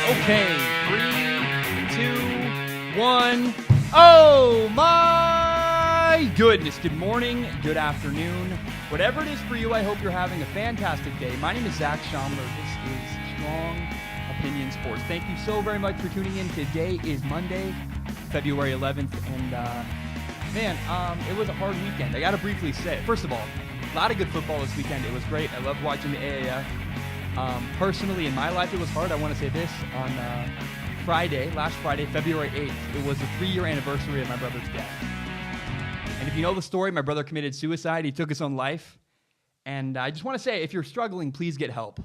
Okay, 3, 2, 1. Oh my goodness. Good morning, good afternoon. Whatever it is for you, I hope you're having a fantastic day. My name is Zach Schomler. This is Strong Opinion Sports. Thank you so very much for tuning in. Today is Monday, February 11th, and it was a hard weekend. I got to briefly say, first of all, a lot of good football this weekend. It was great. I loved watching the AAF. Personally, in my life, it was hard. I want to say this. On last Friday, February 8th, it was the 3-year anniversary of my brother's death. And if you know the story, my brother committed suicide. He took his own life. And I just want to say, if you're struggling, please get help.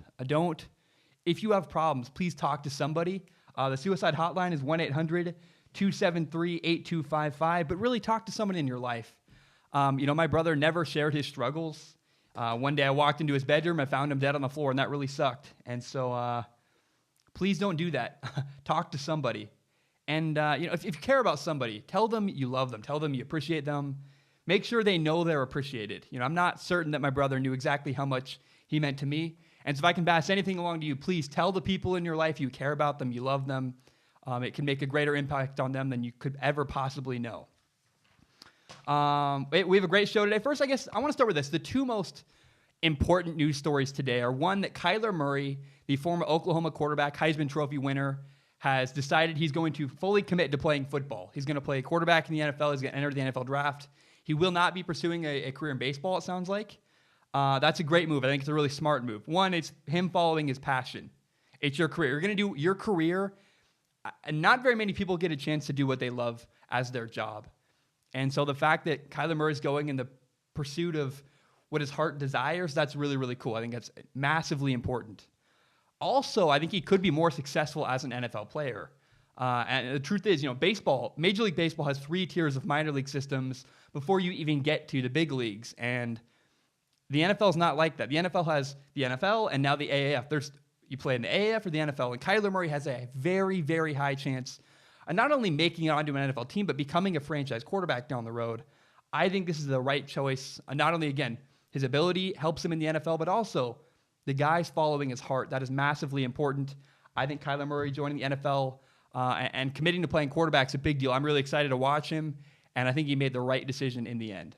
If you have problems, please talk to somebody. The suicide hotline is 1-800-273-8255. But really talk to someone in your life. My brother never shared his struggles. One day I walked into his bedroom, I found him dead on the floor, and that really sucked. And so please don't do that. Talk to somebody. And, if you care about somebody, tell them you love them. Tell them you appreciate them. Make sure they know they're appreciated. I'm not certain that my brother knew exactly how much he meant to me. And so if I can pass anything along to you, please tell the people in your life you care about them, you love them. It can make a greater impact on them than you could ever possibly know. We have a great show today. First, I guess I want to start with this. The two most important news stories today are one that Kyler Murray, the former Oklahoma quarterback, Heisman Trophy winner, has decided he's going to fully commit to playing football. He's going to play quarterback in the NFL. He's going to enter the NFL draft. He will not be pursuing a career in baseball, it sounds like. That's a great move. I think it's a really smart move. One, it's him following his passion. It's your career. You're going to do your career. And not very many people get a chance to do what they love as their job. And so the fact that Kyler Murray is going in the pursuit of what his heart desires, that's really, really cool. I think that's massively important. Also, I think he could be more successful as an NFL player. And the truth is, Major League Baseball has 3 tiers of minor league systems before you even get to the big leagues. And the NFL is not like that. The NFL has the NFL and now the AAF. You play in the AAF or the NFL. And Kyler Murray has a very, very high chance and not only making it onto an NFL team, but becoming a franchise quarterback down the road. I think this is the right choice. Not only, again, his ability helps him in the NFL, but also the guy's following his heart. That is massively important. I think Kyler Murray joining the NFL and committing to playing quarterback is a big deal. I'm really excited to watch him, and I think he made the right decision in the end.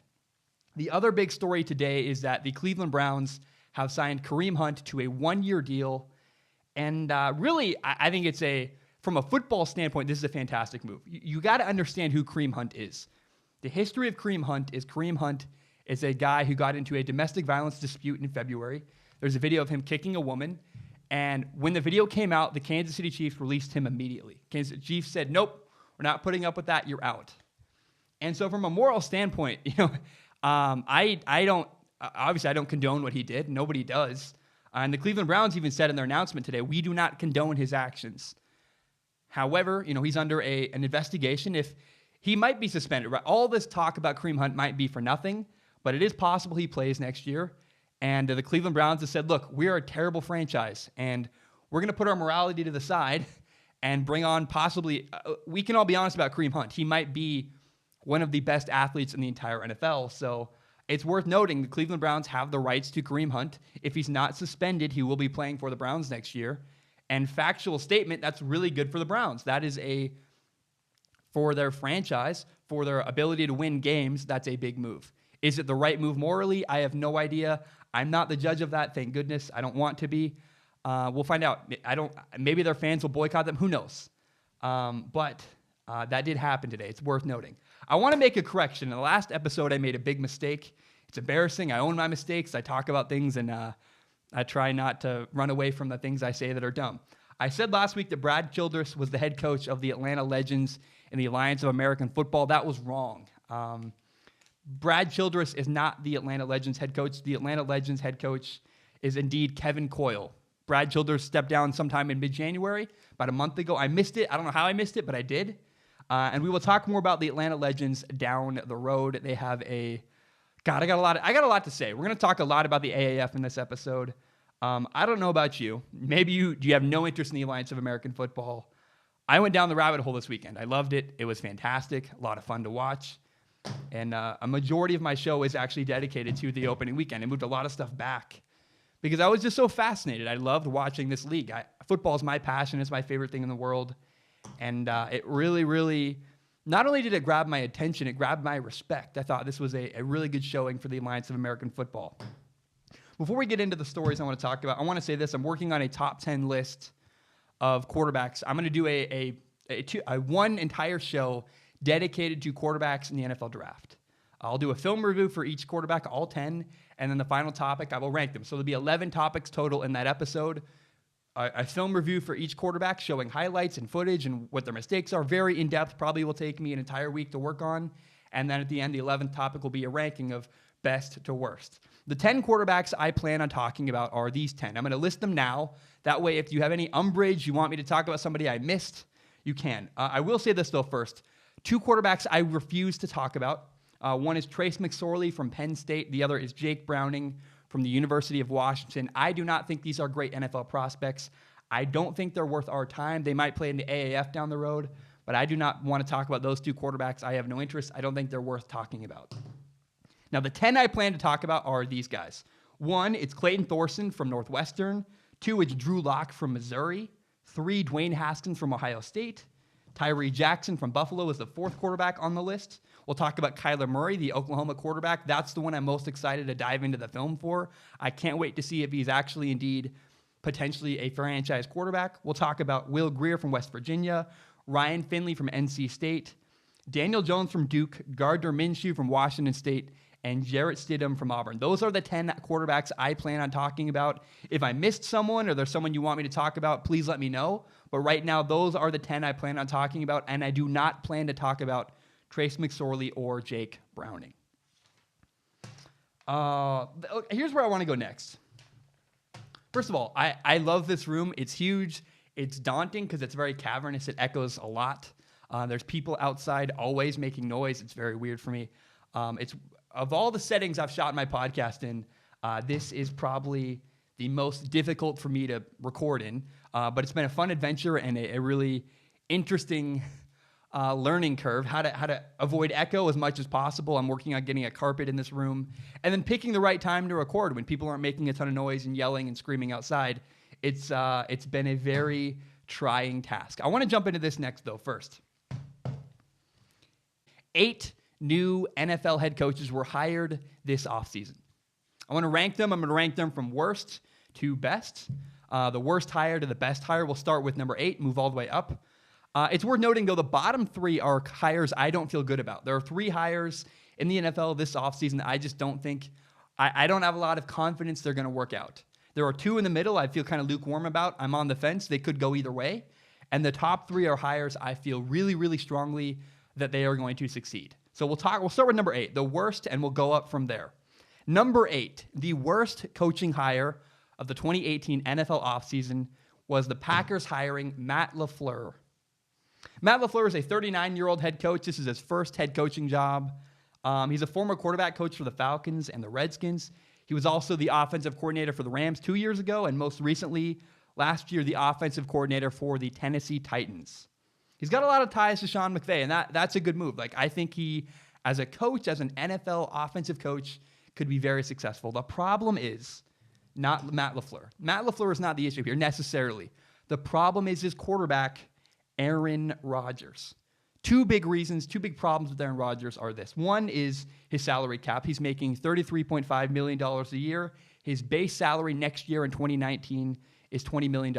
The other big story today is that the Cleveland Browns have signed Kareem Hunt to a 1-year deal. And really, I think from a football standpoint, this is a fantastic move. You got to understand who Kareem Hunt is. The history of Kareem Hunt is a guy who got into a domestic violence dispute in February. There's a video of him kicking a woman. And when the video came out, the Kansas City Chiefs released him immediately. Kansas City Chiefs said, nope, we're not putting up with that. You're out. And so from a moral standpoint, I don't condone what he did. Nobody does. And the Cleveland Browns even said in their announcement today, we do not condone his actions. However, he's under an investigation. If he might be suspended, right? All this talk about Kareem Hunt might be for nothing, but it is possible he plays next year. And the Cleveland Browns have said, look, we are a terrible franchise, and we're going to put our morality to the side and bring on possibly, we can all be honest about Kareem Hunt. He might be one of the best athletes in the entire NFL. So it's worth noting the Cleveland Browns have the rights to Kareem Hunt. If he's not suspended, he will be playing for the Browns next year. And factual statement, that's really good for the Browns. That is for their franchise, for their ability to win games, that's a big move. Is it the right move morally? I have no idea. I'm not the judge of that, thank goodness. I don't want to be. We'll find out. Maybe their fans will boycott them. Who knows? But that did happen today. It's worth noting. I want to make a correction. In the last episode, I made a big mistake. It's embarrassing. I own my mistakes. I talk about things, and I try not to run away from the things I say that are dumb. I said last week that Brad Childress was the head coach of the Atlanta Legends in the Alliance of American Football. That was wrong. Brad Childress is not the Atlanta Legends head coach. The Atlanta Legends head coach is indeed Kevin Coyle. Brad Childress stepped down sometime in mid-January, about a month ago. I missed it. I don't know how I missed it, but I did. And we will talk more about the Atlanta Legends down the road. They have I got a lot to say. We're going to talk a lot about the AAF in this episode. I don't know about you. Maybe you have no interest in the Alliance of American Football. I went down the rabbit hole this weekend. I loved it. It was fantastic. A lot of fun to watch. And a majority of my show is actually dedicated to the opening weekend. I moved a lot of stuff back because I was just so fascinated. I loved watching this league. Football is my passion. It's my favorite thing in the world. And it really, really, not only did it grab my attention, it grabbed my respect. I thought this was a really good showing for the Alliance of American Football. Before we get into the stories I want to talk about, I want to say this. I'm working on a top 10 list of quarterbacks. I'm going to do a one entire show dedicated to quarterbacks in the NFL draft. I'll do a film review for each quarterback, all 10, and then the final topic, I will rank them. So there'll be 11 topics total in that episode. A film review for each quarterback showing highlights and footage and what their mistakes are. Very in-depth, probably will take me an entire week to work on. And then at the end, the 11th topic will be a ranking of best to worst. The 10 quarterbacks I plan on talking about are these 10. I'm going to list them now. That way, if you have any umbrage, you want me to talk about somebody I missed, you can. I will say this, though, first. 2 quarterbacks I refuse to talk about. One is Trace McSorley from Penn State. The other is Jake Browning from the University of Washington. I do not think these are great NFL prospects. I don't think they're worth our time. They might play in the AAF down the road, but I do not want to talk about those 2 quarterbacks. I have no interest. I don't think they're worth talking about. Now, the 10 I plan to talk about are these guys. 1, it's Clayton Thorson from Northwestern. 2, it's Drew Lock from Missouri. 3, Dwayne Haskins from Ohio State. Tyree Jackson from Buffalo is the 4th quarterback on the list. We'll talk about Kyler Murray, the Oklahoma quarterback. That's the one I'm most excited to dive into the film for. I can't wait to see if he's actually indeed potentially a franchise quarterback. We'll talk about Will Grier from West Virginia, Ryan Finley from NC State, Daniel Jones from Duke, Gardner Minshew from Washington State, and Jarrett Stidham from Auburn. Those are the 10 quarterbacks I plan on talking about. If I missed someone or there's someone you want me to talk about, please let me know. But right now, those are the 10 I plan on talking about, and I do not plan to talk about Trace McSorley or Jake Browning. Here's where I want to go next. First of all, I love this room. It's huge. It's daunting because it's very cavernous. It echoes a lot. There's people outside always making noise. It's very weird for me. Of all the settings I've shot my podcast in, this is probably the most difficult for me to record in. But it's been a fun adventure and a really interesting learning curve, how to avoid echo as much as possible. I'm working on getting a carpet in this room and then picking the right time to record when people aren't making a ton of noise and yelling and screaming outside. It's been a very trying task. I want to jump into this next, though, first. 8 new NFL head coaches were hired this offseason. I want to rank them. I'm going to rank them from worst to best. The worst hire to the best hire. We'll start with number 8, move all the way up. It's worth noting, though, the bottom 3 are hires I don't feel good about. There are 3 hires in the NFL this offseason that I just don't think, I don't have a lot of confidence they're going to work out. There are 2 in the middle I feel kind of lukewarm about. I'm on the fence. They could go either way. And the top 3 are hires I feel really, really strongly that they are going to succeed. So we'll start with number 8, the worst, and we'll go up from there. Number 8, the worst coaching hire of the 2018 NFL offseason was the Packers hiring Matt LaFleur. Matt LaFleur is a 39-year-old head coach. This is his first head coaching job. He's a former quarterback coach for the Falcons and the Redskins. He was also the offensive coordinator for the Rams 2 years ago, and most recently, last year, the offensive coordinator for the Tennessee Titans. He's got a lot of ties to Sean McVay, and that's a good move. I think he, as a coach, as an NFL offensive coach, could be very successful. The problem is not Matt LaFleur. Matt LaFleur is not the issue here necessarily. The problem is his quarterback, Aaron Rodgers. 2 big reasons, 2 big problems with Aaron Rodgers are this. One is his salary cap. He's making $33.5 million a year. His base salary next year in 2019 is $20 million.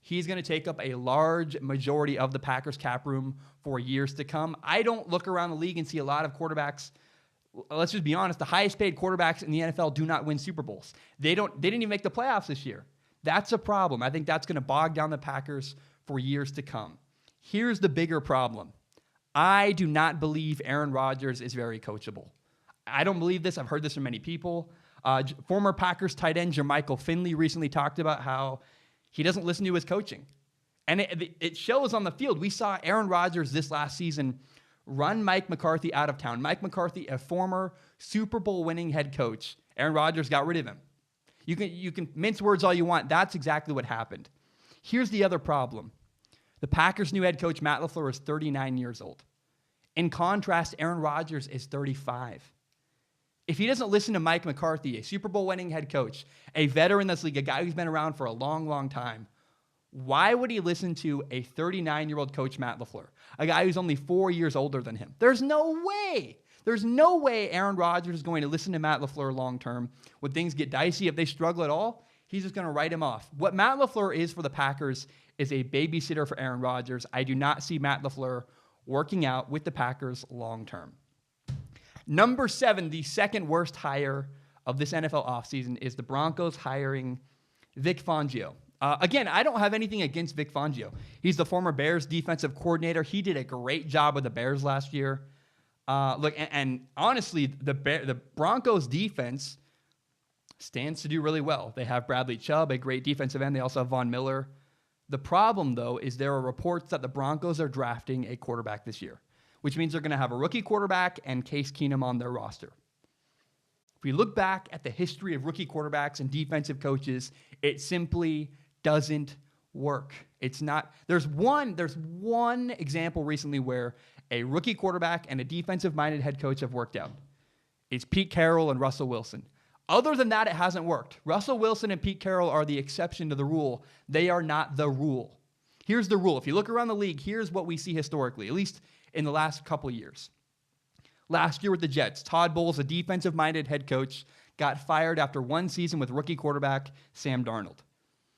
He's going to take up a large majority of the Packers cap room for years to come. I don't look around the league and see a lot of quarterbacks. Let's just be honest. The highest paid quarterbacks in the NFL do not win Super Bowls. They didn't even make the playoffs this year. That's a problem. I think that's going to bog down the Packers for years to come. Here's the bigger problem. I do not believe Aaron Rodgers is very coachable. I don't believe this. I've heard this from many people. Former Packers tight end Jermichael Finley recently talked about how he doesn't listen to his coaching. And it shows on the field. We saw Aaron Rodgers this last season run Mike McCarthy out of town. Mike McCarthy, a former Super Bowl winning head coach. Aaron Rodgers got rid of him. You can mince words all you want. That's exactly what happened. Here's the other problem. The Packers' new head coach, Matt LaFleur, is 39 years old. In contrast, Aaron Rodgers is 35. If he doesn't listen to Mike McCarthy, a Super Bowl winning head coach, a veteran in this league, a guy who's been around for a long, long time, Why would he listen to a 39-year-old coach, Matt LaFleur, a guy who's only 4 years older than him? There's no way. There's no way Aaron Rodgers is going to listen to Matt LaFleur long-term. When things get dicey, if they struggle at all, he's just going to write him off. What Matt LaFleur is for the Packers is a babysitter for Aaron Rodgers. I do not see Matt LaFleur working out with the Packers long-term. Number 7, the second worst hire of this NFL offseason is the Broncos hiring Vic Fangio. Again, I don't have anything against Vic Fangio. He's the former Bears defensive coordinator. He did a great job with the Bears last year. And honestly, the Broncos defense stands to do really well. They have Bradley Chubb, a great defensive end. They also have Von Miller. The problem, though, is there are reports that the Broncos are drafting a quarterback this year, which means they're going to have a rookie quarterback and Case Keenum on their roster. If we look back at the history of rookie quarterbacks and defensive coaches, it simply doesn't work. It's not. There's one example recently where a rookie quarterback and a defensive-minded head coach have worked out. It's Pete Carroll and Russell Wilson. Other than that, it hasn't worked. Russell Wilson and Pete Carroll are the exception to the rule. They are not the rule. Here's the rule. If you look around the league, here's what we see historically, at least in the last couple of years. Last year with the Jets, Todd Bowles, a defensive-minded head coach, got fired after one season with rookie quarterback Sam Darnold.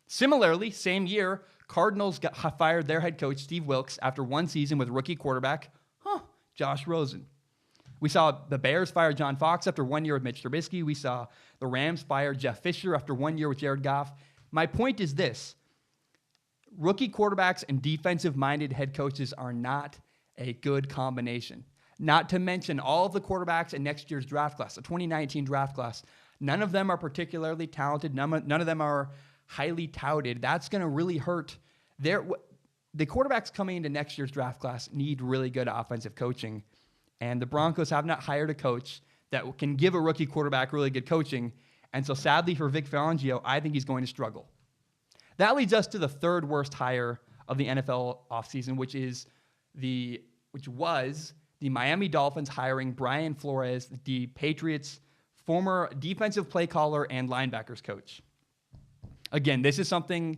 Similarly, same year, Cardinals fired their head coach, Steve Wilkes, after one season with rookie quarterback Josh Rosen. We saw the Bears fire John Fox after 1 year with Mitch Trubisky. We saw the Rams fire Jeff Fisher after 1 year with Jared Goff. My point is this. Rookie quarterbacks and defensive-minded head coaches are not a good combination. Not to mention all of the quarterbacks in next year's draft class, the 2019 draft class. None of them are particularly talented. None of them are highly touted. That's going to really hurt. The quarterbacks coming into next year's draft class need really good offensive coaching. And the Broncos have not hired a coach that can give a rookie quarterback really good coaching. And so sadly for Vic Fangio, I think he's going to struggle. That leads us to the third worst hire of the NFL offseason, which was the Miami Dolphins hiring Brian Flores, the Patriots' former defensive play caller and linebackers coach. Again, this is something,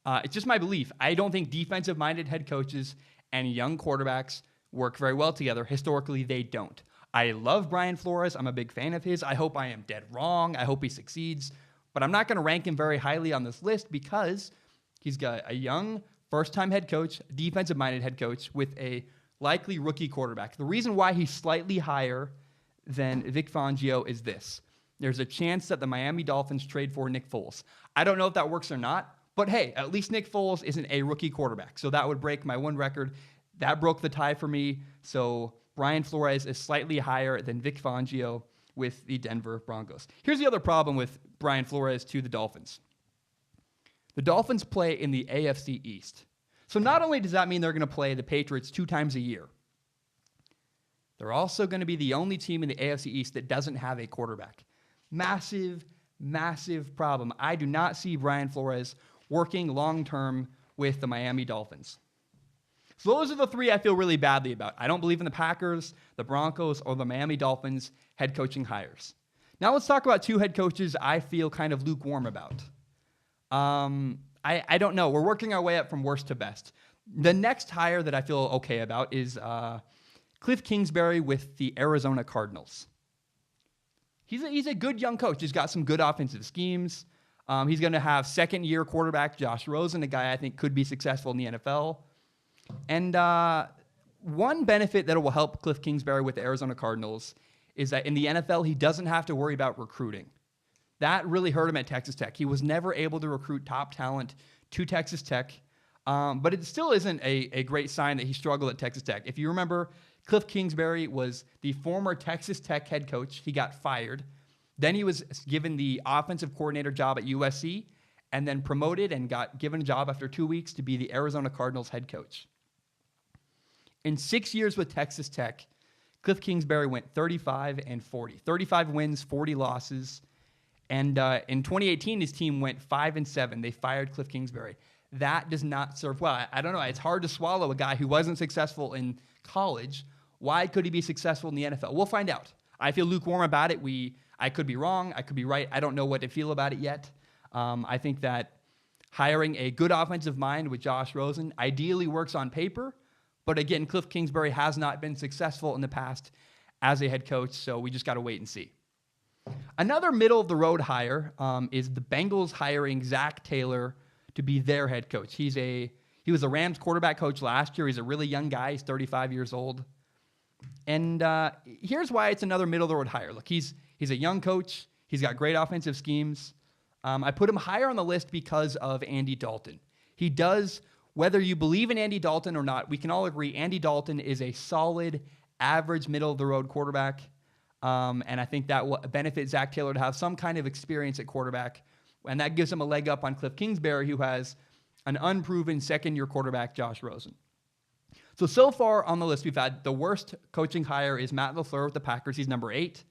it's just my belief. I don't think defensive-minded head coaches and young quarterbacks work very well together. Historically, they don't. I love Brian Flores. I'm a big fan of his. I hope I am dead wrong. I hope he succeeds. But I'm not going to rank him very highly on this list because he's got a young first-time head coach, defensive-minded head coach with a likely rookie quarterback. The reason why he's slightly higher than Vic Fangio is this. There's a chance that the Miami Dolphins trade for Nick Foles. I don't know if that works or not, but hey, at least Nick Foles isn't a rookie quarterback. So that would break my win record. That broke the tie for me. So Brian Flores is slightly higher than Vic Fangio with the Denver Broncos. Here's the other problem with Brian Flores to the Dolphins. The Dolphins play in the AFC East. So not only does that mean they're going to play the Patriots 2 times a year, they're also going to be the only team in the AFC East that doesn't have a quarterback. Massive, massive problem. I do not see Brian Flores working long-term with the Miami Dolphins. So those are the 3 I feel really badly about. I don't believe in the Packers, the Broncos, or the Miami Dolphins head coaching hires. Now let's talk about 2 head coaches I feel kind of lukewarm about. I don't know. We're working our way up from worst to best. The next hire that I feel okay about is Cliff Kingsbury with the Arizona Cardinals. He's a good young coach. He's got some good offensive schemes. He's going to have second-year quarterback Josh Rosen, a guy I think could be successful in the NFL. And one benefit that will help Cliff Kingsbury with the Arizona Cardinals is that in the NFL, he doesn't have to worry about recruiting. That really hurt him at Texas Tech. He was never able to recruit top talent to Texas Tech, but it still isn't a great sign that he struggled at Texas Tech. If you remember, Cliff Kingsbury was the former Texas Tech head coach. He got fired. Then he was given the offensive coordinator job at USC and then promoted and got given a job after 2 weeks to be the Arizona Cardinals head coach. In 6 years with Texas Tech, Cliff Kingsbury went 35-40. 35 wins, 40 losses. And in 2018, his team went 5-7. They fired Cliff Kingsbury. That does not serve well. I don't know. It's hard to swallow a guy who wasn't successful in college. Why could he be successful in the NFL? We'll find out. I feel lukewarm about it. I could be wrong. I could be right. I don't know what to feel about it yet. I think that hiring a good offensive mind with Josh Rosen ideally works on paper, but again, Cliff Kingsbury has not been successful in the past as a head coach, so we just got to wait and see. Another middle-of-the-road hire is the Bengals hiring Zach Taylor to be their head coach. He was a Rams quarterback coach last year. He's a really young guy. He's 35 years old. And here's why it's another middle-of-the-road hire. Look, he's a young coach. He's got great offensive schemes. I put him higher on the list because of Andy Dalton. He does, whether you believe in Andy Dalton or not, we can all agree Andy Dalton is a solid, average, middle-of-the-road quarterback. And I think that will benefit Zach Taylor to have some kind of experience at quarterback. And that gives him a leg up on Cliff Kingsbury, who has an unproven second-year quarterback, Josh Rosen. So far on the list, we've had the worst coaching hire is Matt LaFleur with the Packers. He's number 8.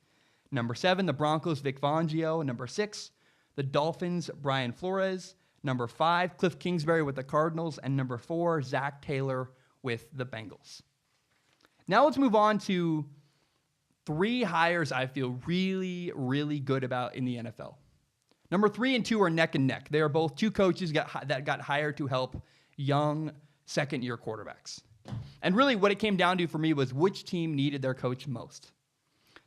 Number 7, the Broncos, Vic Fangio. Number 6, the Dolphins, Brian Flores. Number 5, Cliff Kingsbury with the Cardinals. And number 4, Zach Taylor with the Bengals. Now let's move on to 3 hires I feel really, really good about in the NFL. Number 3 and 2 are neck and neck. They are both 2 coaches that got hired to help young second-year quarterbacks. And really what it came down to for me was which team needed their coach most.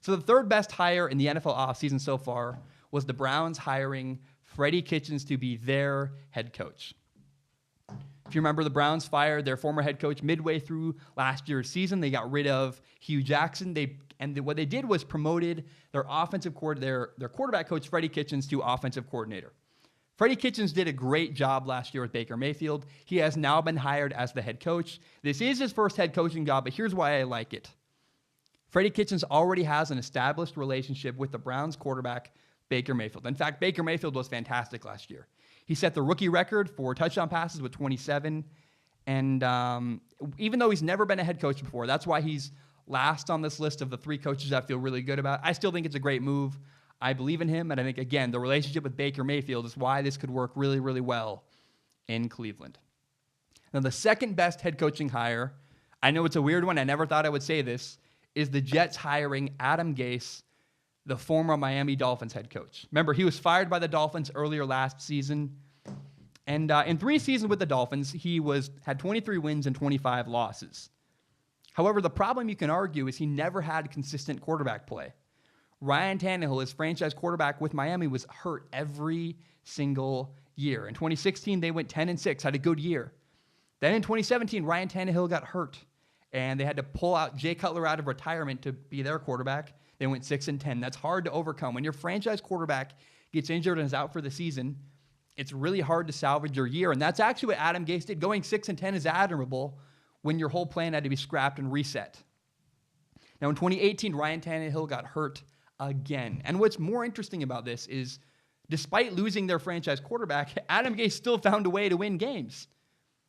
So the third best hire in the NFL offseason so far was the Browns hiring Freddie Kitchens to be their head coach. If you remember, the Browns fired their former head coach midway through last year's season. They got rid of Hugh Jackson. What they did was promoted their quarterback coach, Freddie Kitchens, to offensive coordinator. Freddie Kitchens did a great job last year with Baker Mayfield. He has now been hired as the head coach. This is his first head coaching job, but here's why I like it. Freddie Kitchens already has an established relationship with the Browns quarterback, Baker Mayfield. In fact, Baker Mayfield was fantastic last year. He set the rookie record for touchdown passes with 27. And even though he's never been a head coach before, that's why he's last on this list of the 3 coaches I feel really good about. I still think it's a great move. I believe in him, and I think, again, the relationship with Baker Mayfield is why this could work really, really well in Cleveland. Now, the second best head coaching hire, I know it's a weird one, I never thought I would say this, is the Jets hiring Adam Gase, the former Miami Dolphins head coach. Remember, he was fired by the Dolphins earlier last season, and in 3 seasons with the Dolphins, he had 23 wins and 25 losses. However, the problem you can argue is he never had consistent quarterback play. Ryan Tannehill, his franchise quarterback with Miami, was hurt every single year. In 2016, they went 10-6, had a good year. Then in 2017, Ryan Tannehill got hurt, and they had to pull out Jay Cutler out of retirement to be their quarterback. They went 6-10. That's hard to overcome. When your franchise quarterback gets injured and is out for the season, it's really hard to salvage your year, and that's actually what Adam Gase did. Going 6-10 is admirable when your whole plan had to be scrapped and reset. Now, in 2018, Ryan Tannehill got hurt again. And what's more interesting about this is, despite losing their franchise quarterback, Adam Gase still found a way to win games.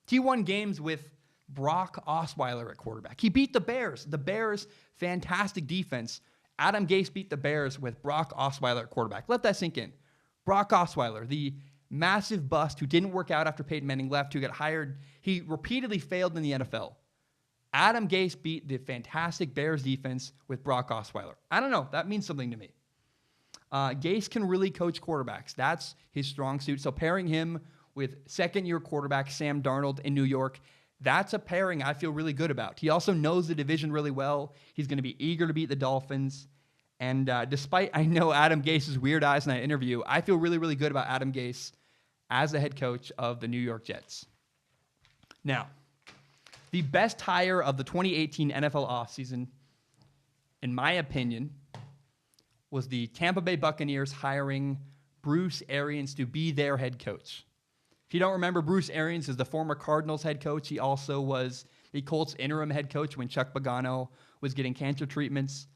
He won games with Brock Osweiler at quarterback. He beat the Bears. The Bears, fantastic defense. Adam Gase beat the Bears with Brock Osweiler at quarterback. Let that sink in. Brock Osweiler, the massive bust who didn't work out after Peyton Manning left, who got hired. He repeatedly failed in the NFL. Adam Gase beat the fantastic Bears defense with Brock Osweiler. I don't know. That means something to me. Gase can really coach quarterbacks. That's his strong suit. So pairing him with second-year quarterback Sam Darnold in New York, that's a pairing I feel really good about. He also knows the division really well. He's going to be eager to beat the Dolphins. And despite, I know, Adam Gase's weird eyes in that interview, I feel really, really good about Adam Gase as the head coach of the New York Jets. Now, the best hire of the 2018 NFL offseason, in my opinion, was the Tampa Bay Buccaneers hiring Bruce Arians to be their head coach. If you don't remember, Bruce Arians is the former Cardinals head coach. He also was the Colts interim head coach when Chuck Pagano was getting cancer treatments.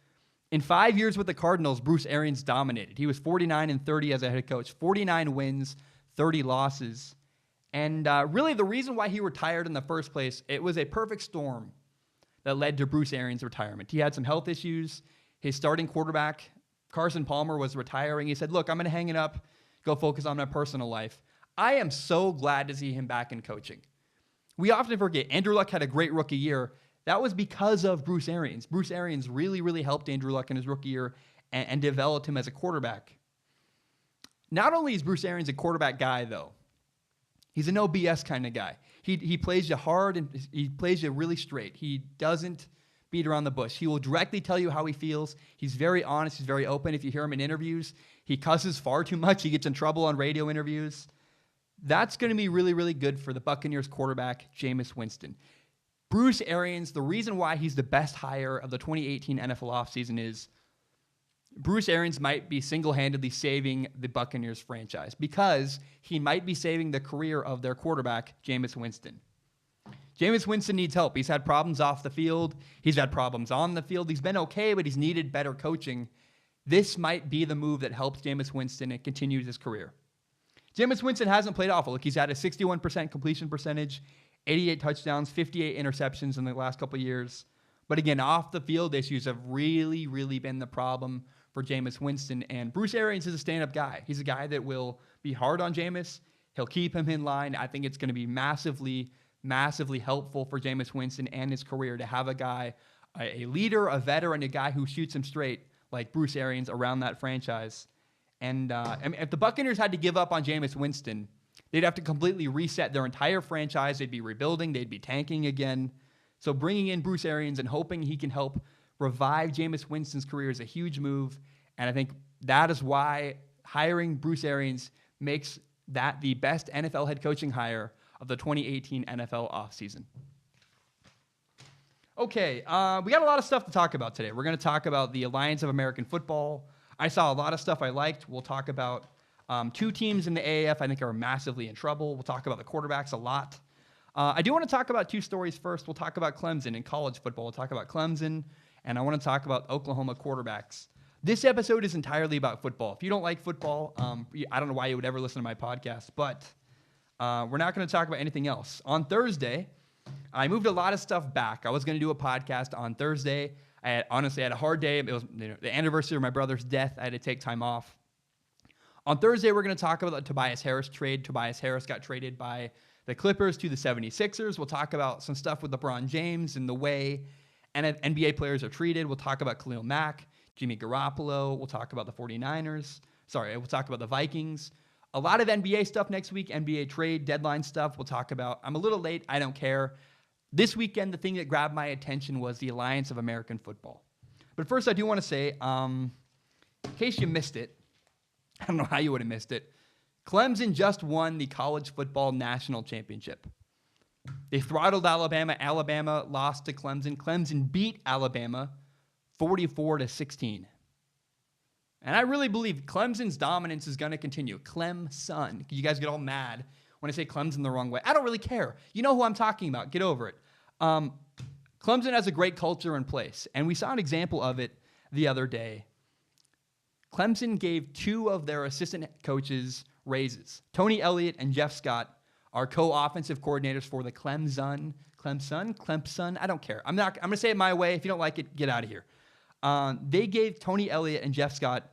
In 5 years with the Cardinals, Bruce Arians dominated. He was 49-30 as a head coach, 49 wins, 30 losses. And really the reason why he retired in the first place, it was a perfect storm that led to Bruce Arians' retirement. He had some health issues. His starting quarterback, Carson Palmer, was retiring. He said, look, I'm going to hang it up, go focus on my personal life. I am so glad to see him back in coaching. We often forget Andrew Luck had a great rookie year. That was because of Bruce Arians. Bruce Arians really, really helped Andrew Luck in his rookie year and developed him as a quarterback. Not only is Bruce Arians a quarterback guy, though, He's a no BS kind of guy. He plays you hard and he plays you really straight. He doesn't beat around the bush. He will directly tell you how he feels. He's very honest. He's very open. If you hear him in interviews, he cusses far too much. He gets in trouble on radio interviews. That's going to be really, really good for the Buccaneers quarterback, Jameis Winston. Bruce Arians, the reason why he's the best hire of the 2018 NFL offseason is Bruce Arians might be single-handedly saving the Buccaneers franchise because he might be saving the career of their quarterback, Jameis Winston. Jameis Winston needs help. He's had problems off the field. He's had problems on the field. He's been okay, but he's needed better coaching. This might be the move that helps Jameis Winston and continues his career. Jameis Winston hasn't played awful. Look, he's had a 61% completion percentage, 88 touchdowns, 58 interceptions in the last couple of years. But again, off the field issues have really, really been the problem for Jameis Winston. And Bruce Arians is a stand-up guy. He's a guy that will be hard on Jameis. He'll keep him in line. I think it's going to be massively, massively helpful for Jameis Winston and his career to have a guy, a leader, a veteran, a guy who shoots him straight like Bruce Arians around that franchise. And if the Buccaneers had to give up on Jameis Winston, they'd have to completely reset their entire franchise. They'd be rebuilding. They'd be tanking again. So bringing in Bruce Arians and hoping he can help revive Jameis Winston's career is a huge move. And I think that is why hiring Bruce Arians makes that the best NFL head coaching hire of the 2018 NFL offseason. Okay, we got a lot of stuff to talk about today. We're going to talk about the Alliance of American Football. I saw a lot of stuff I liked. We'll talk about two teams in the AAF I think are massively in trouble. We'll talk about the quarterbacks a lot. I do want to talk about two stories first. We'll talk about Clemson in college football. We'll talk about Clemson, and I want to talk about Oklahoma quarterbacks. This episode is entirely about football. If you don't like football, I don't know why you would ever listen to my podcast, but we're not going to talk about anything else. On Thursday, I moved a lot of stuff back. I was going to do a podcast on Thursday. I had a hard day. It was the anniversary of my brother's death. I had to take time off. On Thursday, we're going to talk about the Tobias Harris trade. Tobias Harris got traded by the Clippers to the 76ers. We'll talk about some stuff with LeBron James and the way NBA players are treated. We'll talk about Khalil Mack, Jimmy Garoppolo. We'll talk about the 49ers. We'll talk about the Vikings. A lot of NBA stuff next week, NBA trade deadline stuff. We'll talk about. I'm a little late. I don't care. This weekend, the thing that grabbed my attention was the Alliance of American Football. But first, I do want to say, in case you missed it, I don't know how you would have missed it, Clemson just won the college football national championship. They throttled Alabama. Alabama lost to Clemson. Clemson beat Alabama 44-16. And I really believe Clemson's dominance is going to continue. Clemson. You guys get all mad when I say Clemson the wrong way. I don't really care. You know who I'm talking about. Get over it. Clemson has a great culture in place, and we saw an example of it the other day. Clemson gave two of their assistant coaches raises. Tony Elliott and Jeff Scott are co-offensive coordinators for the Clemson. I don't care. I'm going to say it my way. If you don't like it, get out of here. They gave Tony Elliott and Jeff Scott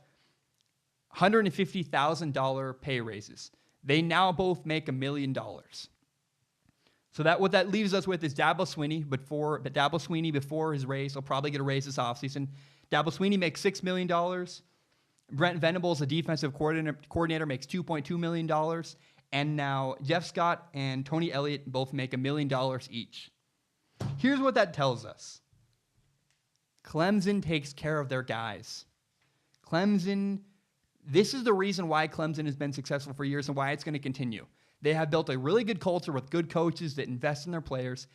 $150,000 pay raises. They now both make $1 million. So what that leaves us with is Dabo Swinney before his raise, he'll probably get a raise this offseason. Dabo Swinney makes $6 million. Brent Venables, a defensive coordinator, makes $2.2 million. And now Jeff Scott and Tony Elliott both make $1 million each. Here's what that tells us. Clemson takes care of their guys. This is the reason why Clemson has been successful for years and why it's going to continue. They have built a really good culture with good coaches that invest in their players,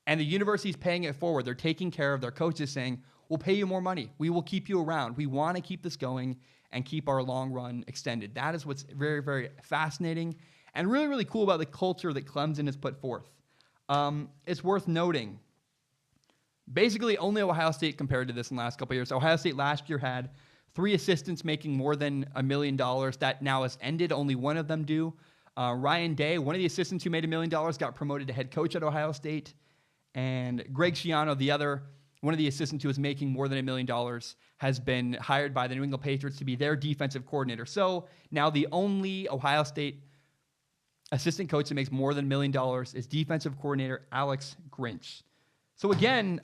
and the university is paying it forward. They're taking care of their coaches, saying, we'll pay you more money. We will keep you around. We want to keep this going and keep our long run extended. That is what's very, very fascinating and really, really cool about the culture that Clemson has put forth. It's worth noting, basically only Ohio State compared to this in the last couple of years. Ohio State last year had 3 assistants making more than $1 million. That now has ended. Only one of them do. Ryan Day, one of the assistants who made $1 million, got promoted to head coach at Ohio State. And Greg Schiano, one of the assistants who was making more than $1 million, has been hired by the New England Patriots to be their defensive coordinator. So now the only Ohio State assistant coach that makes more than $1 million is defensive coordinator Alex Grinch. So again,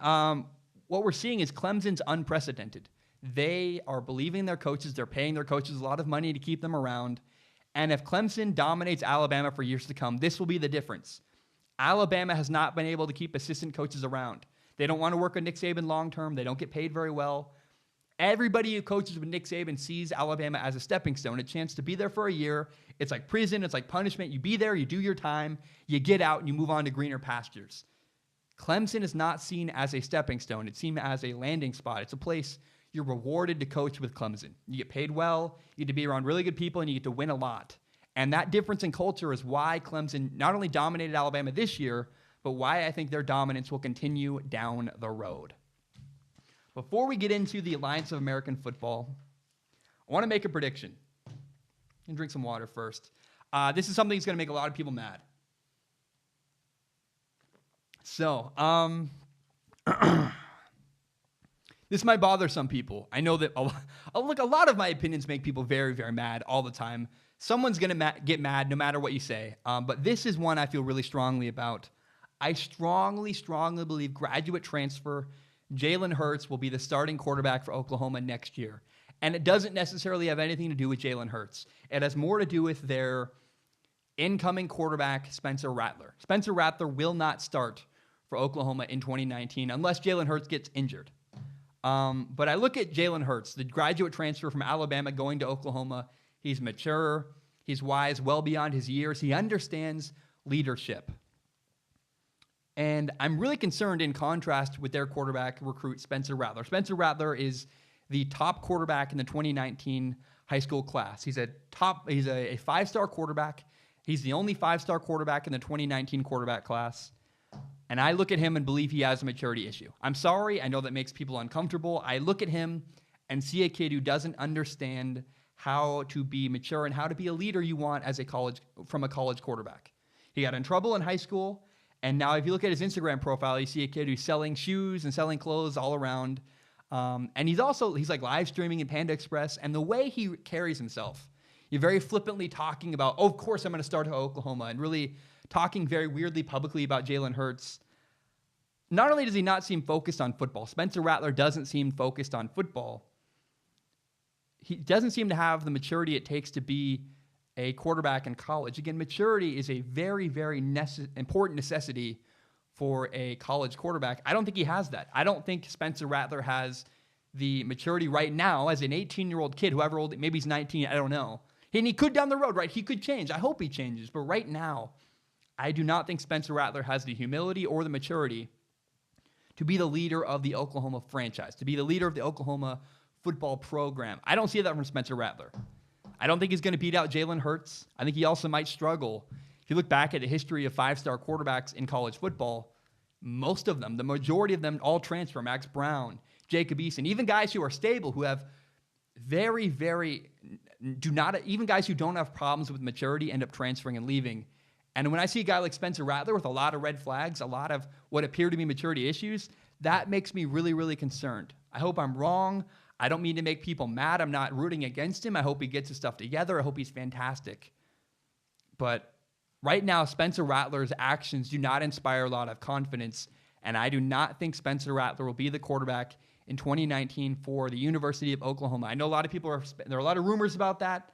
what we're seeing is Clemson's unprecedented. They are believing their coaches. They're paying their coaches a lot of money to keep them around. And if Clemson dominates Alabama for years to come, this will be the difference. Alabama has not been able to keep assistant coaches around. They don't want to work with Nick Saban long term. They don't get paid very well. Everybody who coaches with Nick Saban sees Alabama as a stepping stone, a chance to be there for a year. It's like prison. It's like punishment. You be there, you do your time, you get out, and you move on to greener pastures. Clemson is not seen as a stepping stone. It's seen as a landing spot. It's a place you're rewarded to coach with Clemson. You get paid well, you get to be around really good people, and you get to win a lot. And that difference in culture is why Clemson not only dominated Alabama this year, but why I think their dominance will continue down the road. Before we get into the Alliance of American Football, I want to make a prediction. And drink some water first. This is something that's going to make a lot of people mad. So, this might bother some people. I know that a lot of my opinions make people very, very mad all the time. Someone's going to get mad no matter what you say. But this is one I feel really strongly about. I strongly believe graduate transfer Jalen Hurts will be the starting quarterback for Oklahoma next year. And it doesn't necessarily have anything to do with Jalen Hurts. It has more to do with their incoming quarterback, Spencer Rattler. Spencer Rattler will not start for Oklahoma in 2019 unless Jalen Hurts gets injured. But I look at Jalen Hurts, the graduate transfer from Alabama going to Oklahoma. He's mature. He's wise, well beyond his years. He understands leadership. And I'm really concerned in contrast with their quarterback recruit, Spencer Rattler. Spencer Rattler is the top quarterback in the 2019 high school class. He's a five-star quarterback. He's the only five-star quarterback in the 2019 quarterback class. And I look at him and believe he has a maturity issue. I'm sorry. I know that makes people uncomfortable. I look at him and see a kid who doesn't understand how to be mature and how to be a leader you want from a college quarterback. He got in trouble in high school. And now if you look at his Instagram profile, you see a kid who's selling shoes and selling clothes all around. And he's like live streaming in Panda Express. And the way he carries himself, you're very flippantly talking about, of course I'm going to start at Oklahoma, and really talking very weirdly publicly about Jalen Hurts. Not only does he not seem focused on football, Spencer Rattler doesn't seem focused on football. He doesn't seem to have the maturity it takes to be a quarterback in college. Again, maturity is a very, very important necessity for a college quarterback. I don't think he has that. I don't think Spencer Rattler has the maturity right now as an 18-year-old kid, however old, maybe he's 19, I don't know. And he could down the road, right? He could change. I hope he changes. But right now, I do not think Spencer Rattler has the humility or the maturity to be the leader of the Oklahoma franchise, to be the leader of the Oklahoma football program. I don't see that from Spencer Rattler. I don't think he's going to beat out Jalen Hurts. I think he also might struggle. If you look back at the history of five-star quarterbacks in college football, most of them, the majority of them all transfer. Max Brown, Jacob Eason, even guys who are stable, who have even guys who don't have problems with maturity end up transferring and leaving. And when I see a guy like Spencer Rattler with a lot of red flags, a lot of what appear to be maturity issues, that makes me really, really concerned. I hope I'm wrong. I don't mean to make people mad. I'm not rooting against him. I hope he gets his stuff together. I hope he's fantastic. But right now, Spencer Rattler's actions do not inspire a lot of confidence, and I do not think Spencer Rattler will be the quarterback in 2019 for the University of Oklahoma. I know a lot of people there are a lot of rumors about that.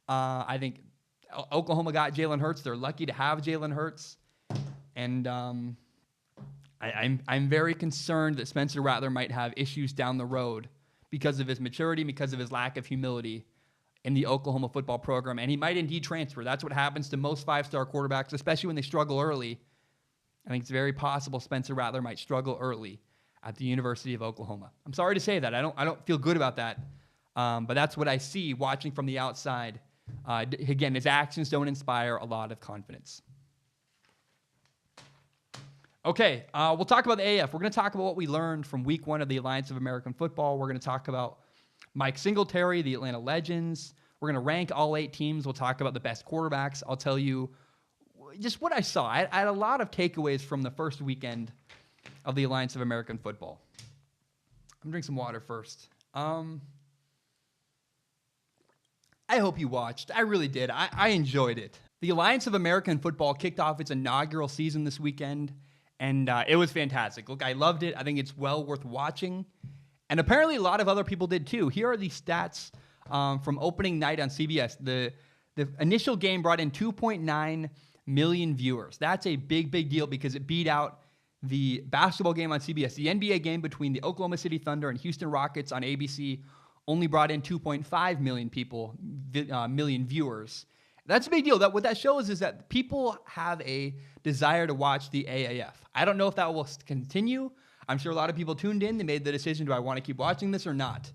I think Oklahoma got Jalen Hurts. They're lucky to have Jalen Hurts. And I'm very concerned that Spencer Rattler might have issues down the road because of his maturity, because of his lack of humility in the Oklahoma football program. And he might indeed transfer. That's what happens to most five-star quarterbacks, especially when they struggle early. I think it's very possible Spencer Rattler might struggle early at the University of Oklahoma. I'm sorry to say that. I don't feel good about that. But that's what I see watching from the outside. Again, his actions don't inspire a lot of confidence. Okay, we'll talk about the AAF. We're going to talk about what we learned from week 1 of the Alliance of American Football. We're going to talk about Mike Singletary, the Atlanta Legends. We're going to rank all 8 teams. We'll talk about the best quarterbacks. I'll tell you just what I saw. I had a lot of takeaways from the first weekend of the Alliance of American Football. I'm going to drink some water first. I hope you watched. I really did. I enjoyed it. The Alliance of American Football kicked off its inaugural season this weekend, and it was fantastic. Look, I loved it. I think it's well worth watching. And apparently a lot of other people did too. Here are the stats from opening night on CBS. The The initial game brought in 2.9 million viewers. That's a big, big deal because it beat out the basketball game on CBS. The NBA game between the Oklahoma City Thunder and Houston Rockets on ABC only brought in 2.5 million viewers. That's a big deal. What that shows is that people have a desire to watch the AAF. I don't know if that will continue. I'm sure a lot of people tuned in. They made the decision, do I want to keep watching this or not?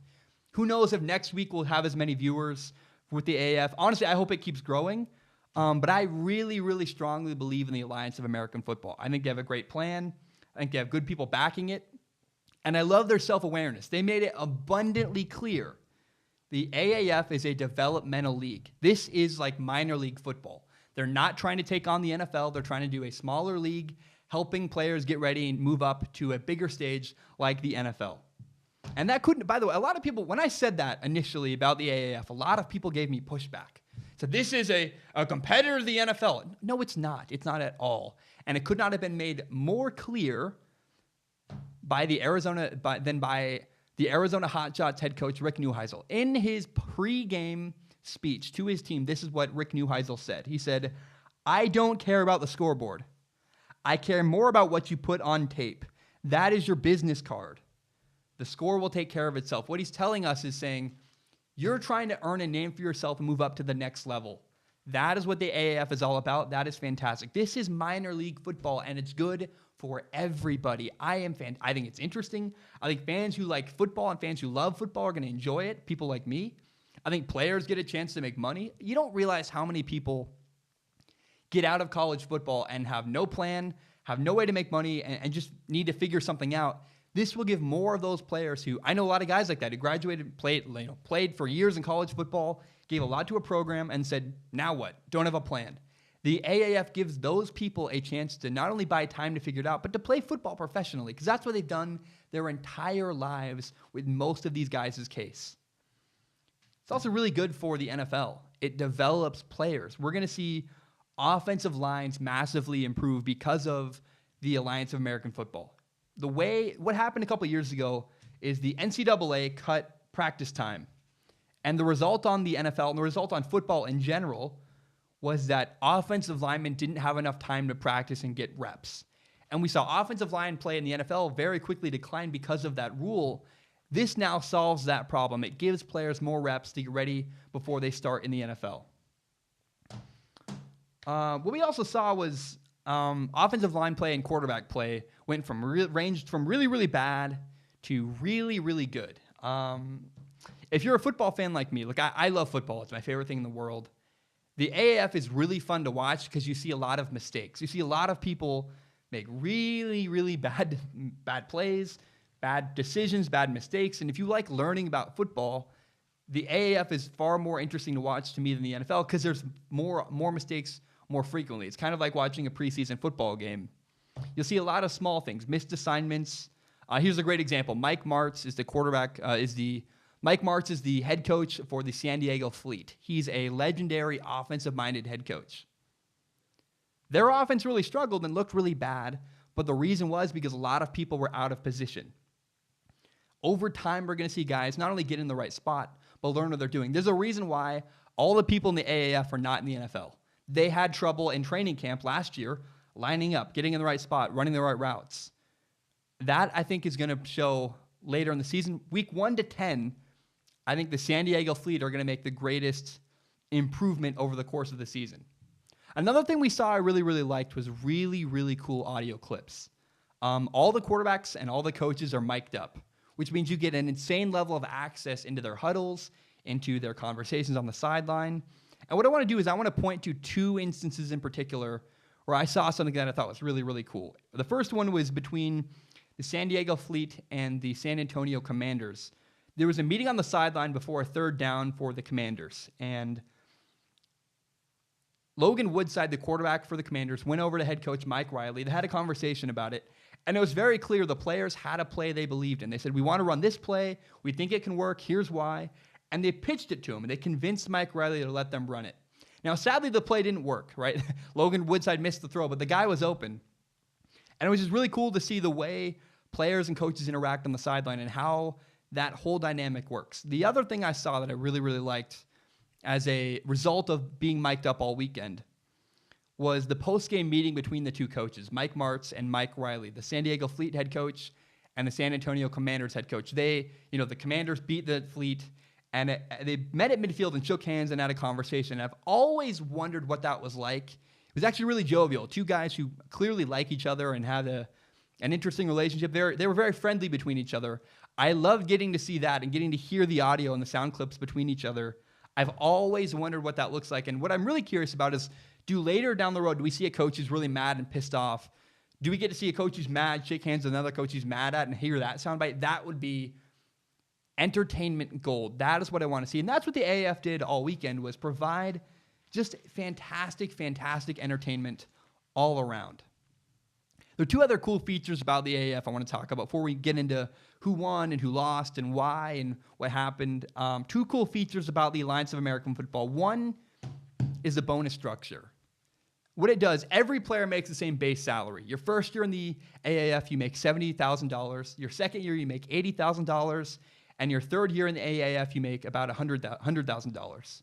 Who knows if next week we'll have as many viewers with the AAF. Honestly, I hope it keeps growing. But I really, really strongly believe in the Alliance of American Football. I think they have a great plan. I think they have good people backing it. And I love their self-awareness. They made it abundantly clear. The AAF is a developmental league. This is like minor league football. They're not trying to take on the NFL. They're trying to do a smaller league, helping players get ready and move up to a bigger stage like the NFL. And that couldn't, by the way, a lot of people, when I said that initially about the AAF, a lot of people gave me pushback. So this is a competitor to the NFL. No, it's not. It's not at all. And it could not have been made more clear by the Arizona Hotshots head coach Rick Neuheisel. In his pregame speech to his team, this is what Rick Neuheisel said. He said, "I don't care about the scoreboard. I care more about what you put on tape. That is your business card. The score will take care of itself." What he's telling us is saying, you're trying to earn a name for yourself and move up to the next level. That is what the AAF is all about. That is fantastic. This is minor league football, and it's good for everybody. I think it's interesting. I think fans who like football and fans who love football are going to enjoy it, people like me. I think players get a chance to make money. You don't realize how many people get out of college football and have no plan, have no way to make money, and just need to figure something out. This will give more of those players who, I know a lot of guys like that who graduated, played for years in college football, gave a lot to a program, and said, now what? Don't have a plan. The AAF gives those people a chance to not only buy time to figure it out, but to play football professionally, because that's what they've done their entire lives with most of these guys' case. It's also really good for the NFL. It develops players. We're going to see offensive lines massively improve because of the Alliance of American Football. What happened a couple of years ago is the NCAA cut practice time. And the result on the NFL and the result on football in general was that offensive linemen didn't have enough time to practice and get reps. And we saw offensive line play in the NFL very quickly decline because of that rule. This now solves that problem. It gives players more reps to get ready before they start in the NFL. What we also saw was offensive line play and quarterback play ranged from really, really bad to really, really good. If you're a football fan like me, look, I love football. It's my favorite thing in the world. The AAF is really fun to watch because you see a lot of mistakes. You see a lot of people make really, really bad plays, bad decisions, bad mistakes. And if you like learning about football, the AAF is far more interesting to watch to me than the NFL because there's more mistakes more frequently. It's kind of like watching a preseason football game. You'll see a lot of small things, missed assignments. Here's a great example. Mike Martz is the quarterback, Mike Martz is the head coach for the San Diego Fleet. He's a legendary offensive-minded head coach. Their offense really struggled and looked really bad, but the reason was because a lot of people were out of position. Over time, we're going to see guys not only get in the right spot, but learn what they're doing. There's a reason why all the people in the AAF are not in the NFL. They had trouble in training camp last year lining up, getting in the right spot, running the right routes. That, I think, is going to show later in the season. Week 1 to 10, I think the San Diego Fleet are going to make the greatest improvement over the course of the season. Another thing we saw I really, really liked was really, really cool audio clips. All the quarterbacks and all the coaches are mic'd up, which means you get an insane level of access into their huddles, into their conversations on the sideline. And what I want to do is I want to point to 2 instances in particular where I saw something that I thought was really, really cool. The first one was between the San Diego Fleet and the San Antonio Commanders. There was a meeting on the sideline before a third down for the Commanders, and Logan Woodside, the quarterback for the Commanders, went over to head coach Mike Riley. They had a conversation about it, and it was very clear the players had a play they believed in. They said, we want to run this play. We think it can work. Here's why. And they pitched it to him, and they convinced Mike Riley to let them run it. Now, sadly, the play didn't work, right? Logan Woodside missed the throw, but the guy was open. And it was just really cool to see the way players and coaches interact on the sideline and how that whole dynamic works. The other thing I saw that I really, really liked, as a result of being mic'd up all weekend was the post-game meeting between the two coaches, Mike Martz and Mike Riley, the San Diego Fleet head coach and the San Antonio Commanders head coach. They, the Commanders beat the Fleet, and they met at midfield and shook hands and had a conversation. I've always wondered what that was like. It was actually really jovial. Two guys who clearly like each other and had an interesting relationship. They were very friendly between each other. I loved getting to see that and getting to hear the audio and the sound clips between each other. I've always wondered what that looks like. And what I'm really curious about is, do later down the road, do we see a coach who's really mad and pissed off? Do we get to see a coach who's mad, shake hands with another coach he's mad at, and hear that soundbite? That would be entertainment gold. That is what I want to see. And that's what the AAF did all weekend, was provide just fantastic, fantastic entertainment all around. There are two other cool features about the AAF I want to talk about before we get into who won and who lost and why and what happened. Two cool features about the Alliance of American Football. One is the bonus structure. What it does, every player makes the same base salary. Your first year in the AAF, you make $70,000. Your second year, you make $80,000. And your third year in the AAF, you make about $100,000.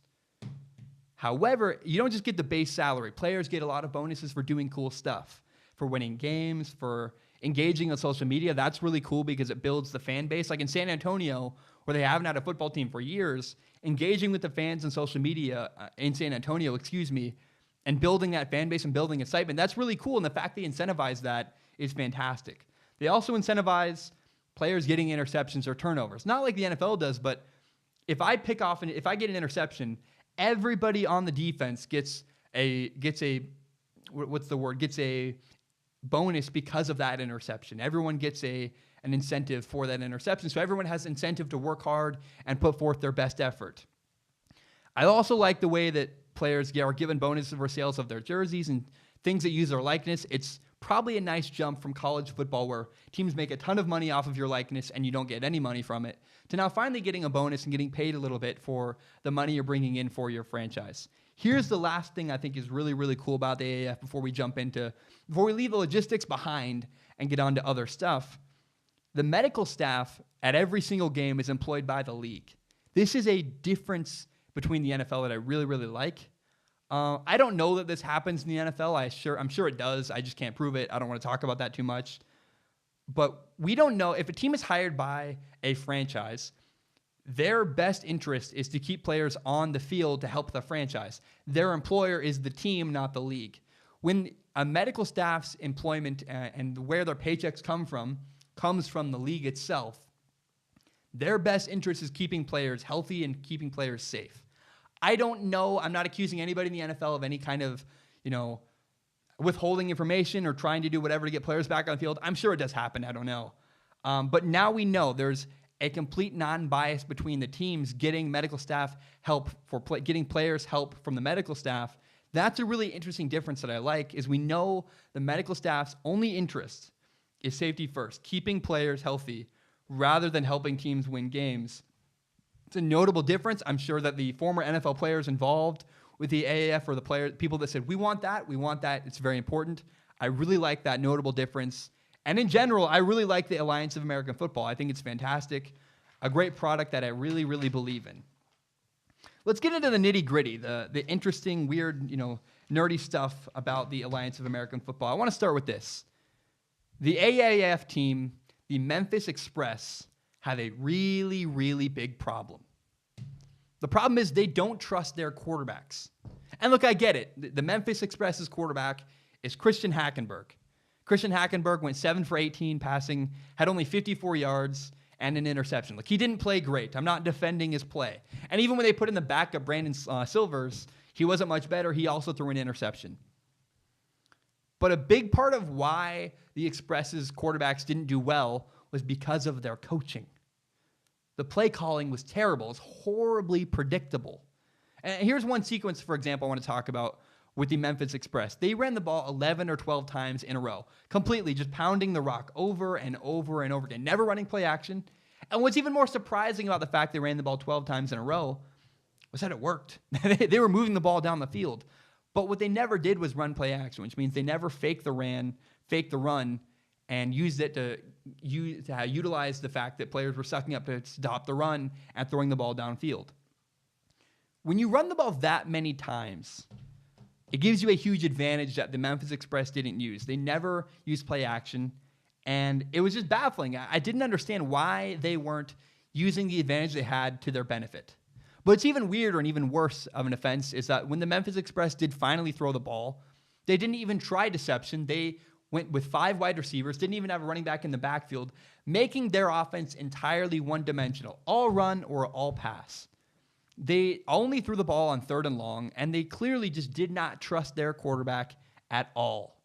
However, you don't just get the base salary. Players get a lot of bonuses for doing cool stuff, for winning games, for engaging on social media. That's really cool because it builds the fan base. Like in San Antonio, where they haven't had a football team for years, engaging with the fans on social media in San Antonio, and building that fan base and building excitement, that's really cool. And the fact they incentivize that is fantastic. They also incentivize players getting interceptions or turnovers. Not like the NFL does, but if I get an interception, everybody on the defense gets a bonus because of that interception. Everyone gets an incentive for that interception. So everyone has incentive to work hard and put forth their best effort. I also like the way that players are given bonuses for sales of their jerseys and things that use their likeness. It's probably a nice jump from college football, where teams make a ton of money off of your likeness and you don't get any money from it, to now finally getting a bonus and getting paid a little bit for the money you're bringing in for your franchise. Here's the last thing I think is really, really cool about the AAF before we leave the logistics behind and get on to other stuff. The medical staff at every single game is employed by the league. This is a difference between the NFL that I really, really like. I don't know that this happens in the NFL. I'm sure it does. I just can't prove it. I don't want to talk about that too much. But we don't know if a team is hired by a franchise, their best interest is to keep players on the field to help the franchise. Their employer is the team, not the league. When a medical staff's employment and where their paychecks comes from the league itself, their best interest is keeping players healthy and keeping players safe. I don't know. I'm not accusing anybody in the NFL of any kind of, withholding information or trying to do whatever to get players back on the field. I'm sure it does happen. I don't know. But now we know there's a complete non-bias between the teams getting medical staff help getting players help from the medical staff. That's a really interesting difference that I like, is we know the medical staff's only interest is safety first, keeping players healthy rather than helping teams win games. It's a notable difference. I'm sure that the former NFL players involved with the AAF or the people that said, we want that, it's very important. I really like that notable difference. And in general, I really like the Alliance of American Football. I think it's fantastic, a great product that I really, really believe in. Let's get into the nitty-gritty, the interesting, weird, nerdy stuff about the Alliance of American Football. I want to start with this. The AAF team, the Memphis Express, have a really, really big problem. The problem is they don't trust their quarterbacks. And look, I get it. The Memphis Express's quarterback is Christian Hackenberg. Christian Hackenberg went 7 for 18 passing, had only 54 yards and an interception. Look, he didn't play great. I'm not defending his play. And even when they put in the backup Brandon Silvers, he wasn't much better. He also threw an interception. But a big part of why the Express's quarterbacks didn't do well was because of their coaching. The play calling was terrible. It's horribly predictable. And here's one sequence, for example, I want to talk about with the Memphis Express. They ran the ball 11 or 12 times in a row, completely just pounding the rock over and over and over again, never running play action. And what's even more surprising about the fact they ran the ball 12 times in a row was that it worked. They were moving the ball down the field. But what they never did was run play action, which means they never faked the run, and used it to utilize the fact that players were sucking up to stop the run and throwing the ball downfield. When you run the ball that many times, it gives you a huge advantage that the Memphis Express didn't use. They never used play action, and it was just baffling. I didn't understand why they weren't using the advantage they had to their benefit. But it's even weirder and even worse of an offense is that when the Memphis Express did finally throw the ball, they didn't even try deception. They went with 5 wide receivers, didn't even have a running back in the backfield, making their offense entirely one-dimensional, all run or all pass. They only threw the ball on 3rd and long, and they clearly just did not trust their quarterback at all.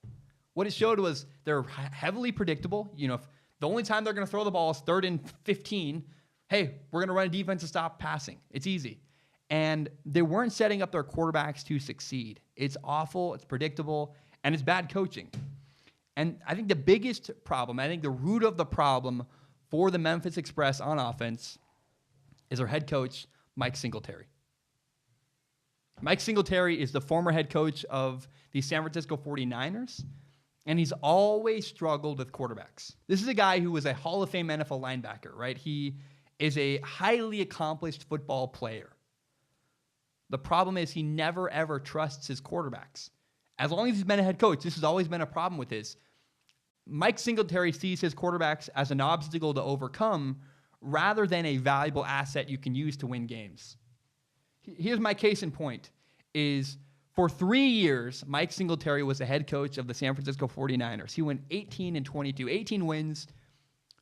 What it showed was they're heavily predictable. You know, if the only time they're going to throw the ball is 3rd and 15, hey, we're going to run a defense to stop passing. It's easy. And they weren't setting up their quarterbacks to succeed. It's awful, it's predictable, and it's bad coaching. And I think the biggest problem, I think the root of the problem for the Memphis Express on offense is their head coach, Mike Singletary. Mike Singletary is the former head coach of the San Francisco 49ers, and he's always struggled with quarterbacks. This is a guy who was a Hall of Fame NFL linebacker, right? He is a highly accomplished football player. The problem is he never, ever trusts his quarterbacks. As long as he's been a head coach, this has always been a problem with his. Mike Singletary sees his quarterbacks as an obstacle to overcome rather than a valuable asset you can use to win games. Here's my case in point, is for 3 years, Mike Singletary was the head coach of the San Francisco 49ers. He went 18-22, 18 wins,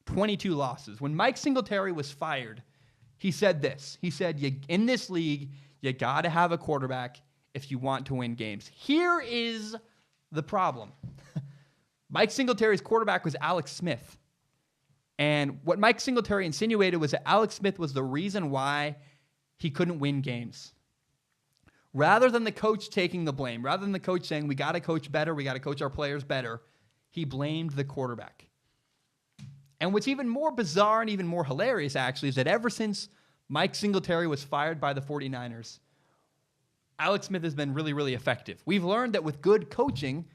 22 losses. When Mike Singletary was fired, he said this. He said, in this league, you got to have a quarterback if you want to win games. Here is the problem. Mike Singletary's quarterback was Alex Smith. And what Mike Singletary insinuated was that Alex Smith was the reason why he couldn't win games. Rather than the coach taking the blame, rather than the coach saying, we got to coach better, we got to coach our players better, he blamed the quarterback. And what's even more bizarre and even more hilarious, actually, is that ever since Mike Singletary was fired by the 49ers, Alex Smith has been really, really effective. We've learned that with good coaching,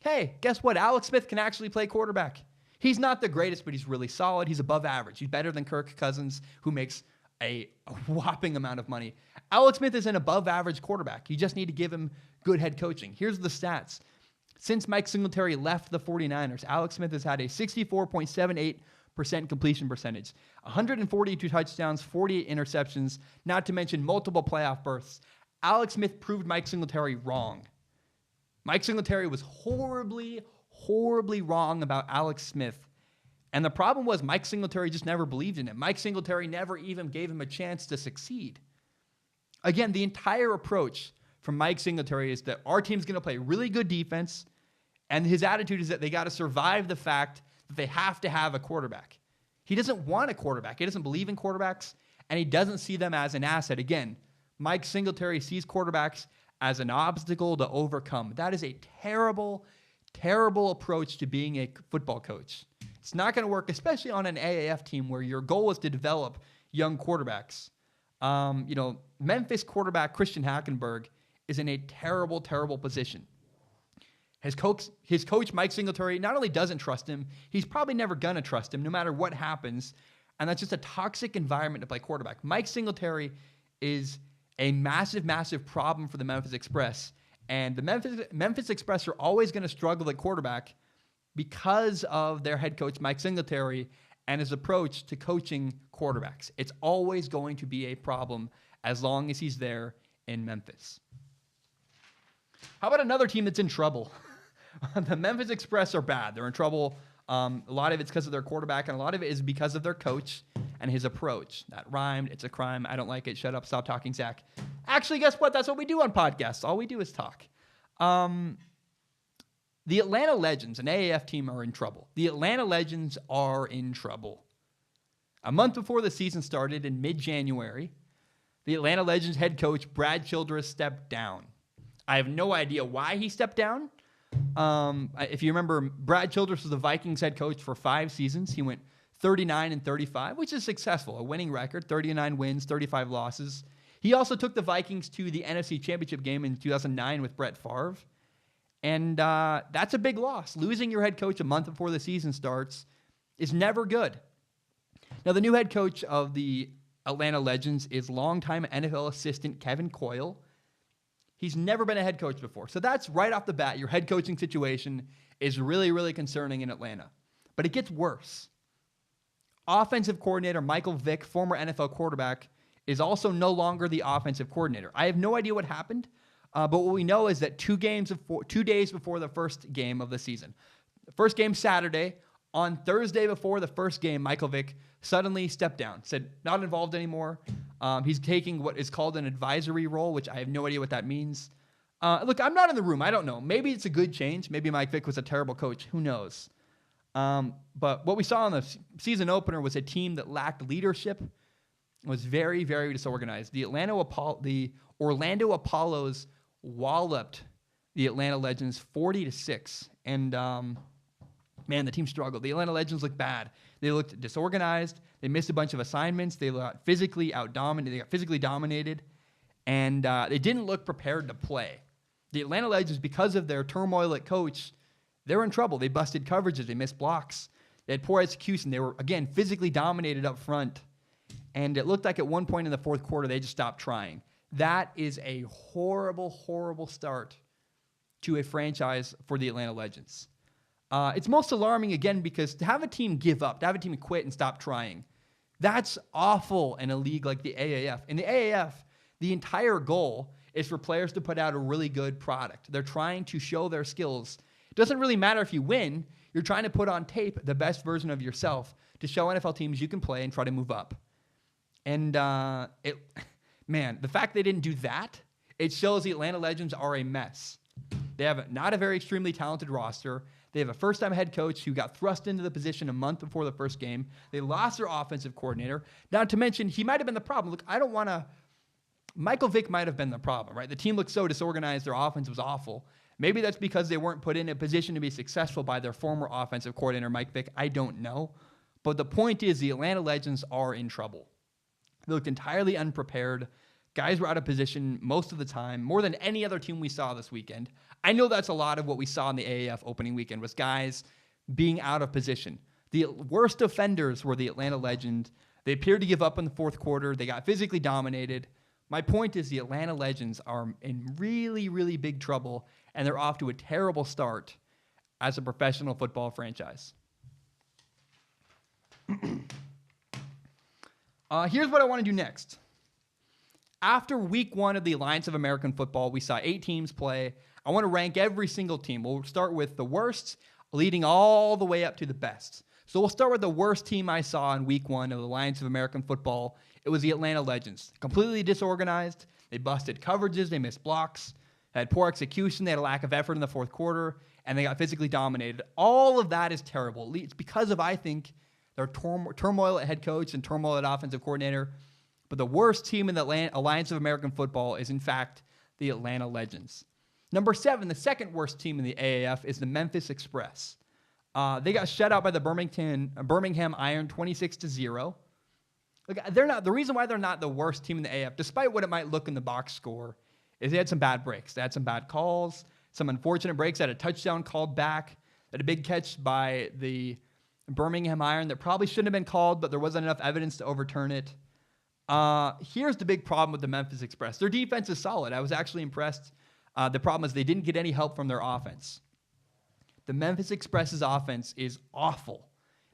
hey, guess what? Alex Smith can actually play quarterback. He's not the greatest, but he's really solid. He's above average. He's better than Kirk Cousins, who makes a whopping amount of money. Alex Smith is an above average quarterback. You just need to give him good head coaching. Here's the stats. Since Mike Singletary left the 49ers, Alex Smith has had a 64.78% completion percentage, 142 touchdowns, 48 interceptions, not to mention multiple playoff berths. Alex Smith proved Mike Singletary wrong. Mike Singletary was horribly wrong about Alex Smith. And the problem was Mike Singletary just never believed in him. Mike Singletary never even gave him a chance to succeed. Again, the entire approach from Mike Singletary is that our team's going to play really good defense, and his attitude is that they got to survive the fact that they have to have a quarterback. He doesn't want a quarterback. He doesn't believe in quarterbacks, and he doesn't see them as an asset. Again, Mike Singletary sees quarterbacks as an obstacle to overcome. That is a terrible, terrible approach to being a football coach. It's not going to work, especially on an AAF team where your goal is to develop young quarterbacks. Memphis quarterback Christian Hackenberg is in a terrible, terrible position. His coach, Mike Singletary, not only doesn't trust him, he's probably never going to trust him no matter what happens. And that's just a toxic environment to play quarterback. Mike Singletary is a massive, massive problem for the Memphis Express. And the Memphis Express are always going to struggle at quarterback because of their head coach, Mike Singletary, and his approach to coaching quarterbacks. It's always going to be a problem as long as he's there in Memphis. How about another team that's in trouble? The Memphis Express are bad. They're in trouble. A lot of it's because of their quarterback, and a lot of it is because of their coach and his approach. That rhymed. It's a crime. I don't like it. Shut up. Stop talking, Zach. Actually, guess what? That's what we do on podcasts. All we do is talk. The Atlanta Legends, an AAF team, are in trouble. The Atlanta Legends are in trouble. A month before the season started in mid-January, the Atlanta Legends head coach, Brad Childress, stepped down. I have no idea why he stepped down. If you remember, Brad Childress was the Vikings head coach for 5 seasons. He went 39-35, which is successful, a winning record, 39 wins, 35 losses. He also took the Vikings to the NFC Championship game in 2009 with Brett Favre. And that's a big loss. Losing your head coach a month before the season starts is never good. Now, the new head coach of the Atlanta Legends is longtime NFL assistant Kevin Coyle. He's never been a head coach before. So that's right off the bat. Your head coaching situation is really, really concerning in Atlanta. But it gets worse. Offensive coordinator Michael Vick, former NFL quarterback, is also no longer the offensive coordinator. I have no idea what happened, but what we know is that 2 days before the first game of the season, the first game Saturday, on Thursday before the first game, Michael Vick suddenly stepped down, said not involved anymore. He's taking what is called an advisory role, which I have no idea what that means. Look, I'm not in the room. I don't know. Maybe it's a good change. Maybe Mike Vick was a terrible coach. Who knows? But what we saw in the season opener was a team that lacked leadership, was very, very disorganized. The Orlando Apollos walloped the Atlanta Legends 40-6. And, man, the team struggled. The Atlanta Legends looked bad. They looked disorganized. They missed a bunch of assignments. They got physically dominated. They got physically dominated. And they didn't look prepared to play. The Atlanta Legends, because of their turmoil at coach, they were in trouble. They busted coverages. They missed blocks. They had poor execution. They were, again, physically dominated up front. And it looked like at one point in the fourth quarter, they just stopped trying. That is a horrible, horrible start to a franchise for the Atlanta Legends. It's most alarming, again, because to have a team give up, to have a team quit and stop trying, that's awful in a league like the AAF. In the AAF, the entire goal is for players to put out a really good product. They're trying to show their skills. It doesn't really matter if you win. You're trying to put on tape the best version of yourself to show NFL teams you can play and try to move up. And, the fact they didn't do that, it shows the Atlanta Legends are a mess. They have not a very extremely talented roster. They have a first-time head coach who got thrust into the position a month before the first game. They lost their offensive coordinator. Not to mention, he might have been the problem. Look, I don't want to... Michael Vick might have been the problem, right? The team looked so disorganized. Their offense was awful. Maybe that's because they weren't put in a position to be successful by their former offensive coordinator, Mike Vick. I don't know. But the point is the Atlanta Legends are in trouble. They looked entirely unprepared. Guys were out of position most of the time, more than any other team we saw this weekend. I know that's a lot of what we saw in the AAF opening weekend was guys being out of position. The worst offenders were the Atlanta Legends. They appeared to give up in the fourth quarter. They got physically dominated. My point is the Atlanta Legends are in really, really big trouble, and they're off to a terrible start as a professional football franchise. Here's what I want to do next. After week 1 of the Alliance of American Football, we saw 8 teams play. I want to rank every single team. We'll start with the worst, leading all the way up to the best. So we'll start with the worst team I saw in week 1 of the Alliance of American Football. It was the Atlanta Legends. Completely disorganized. They busted coverages. They missed blocks. They had poor execution. They had a lack of effort in the fourth quarter. And they got physically dominated. All of that is terrible. It's because of, I think, their turmoil at head coach and turmoil at offensive coordinator. But the worst team in the Alliance of American Football is, in fact, the Atlanta Legends. Number 7, the second worst team in the AAF, is the Memphis Express. They got shut out by the Birmingham Iron 26-0. Look, the reason why they're not the worst team in the AAF, despite what it might look in the box score, is they had some bad breaks. They had some bad calls, some unfortunate breaks. They had a touchdown called back. They had a big catch by the Birmingham Iron that probably shouldn't have been called, but there wasn't enough evidence to overturn it. Here's the big problem with the Memphis Express. Their defense is solid. I was actually impressed. The problem is they didn't get any help from their offense. The Memphis Express's offense is awful.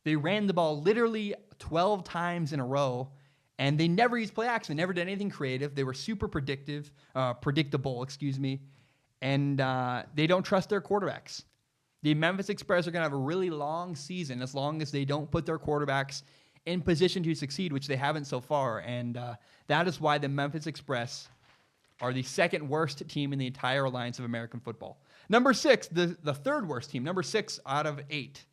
They ran the ball literally 12 times in a row, and they never used play action. They never did anything creative. They were super predictable, and they don't trust their quarterbacks. The Memphis Express are going to have a really long season as long as they don't put their quarterbacks in position to succeed, which they haven't so far. And that is why the Memphis Express are the second worst team in the entire Alliance of American Football. Number 6, the third worst team, number 6 out of 8.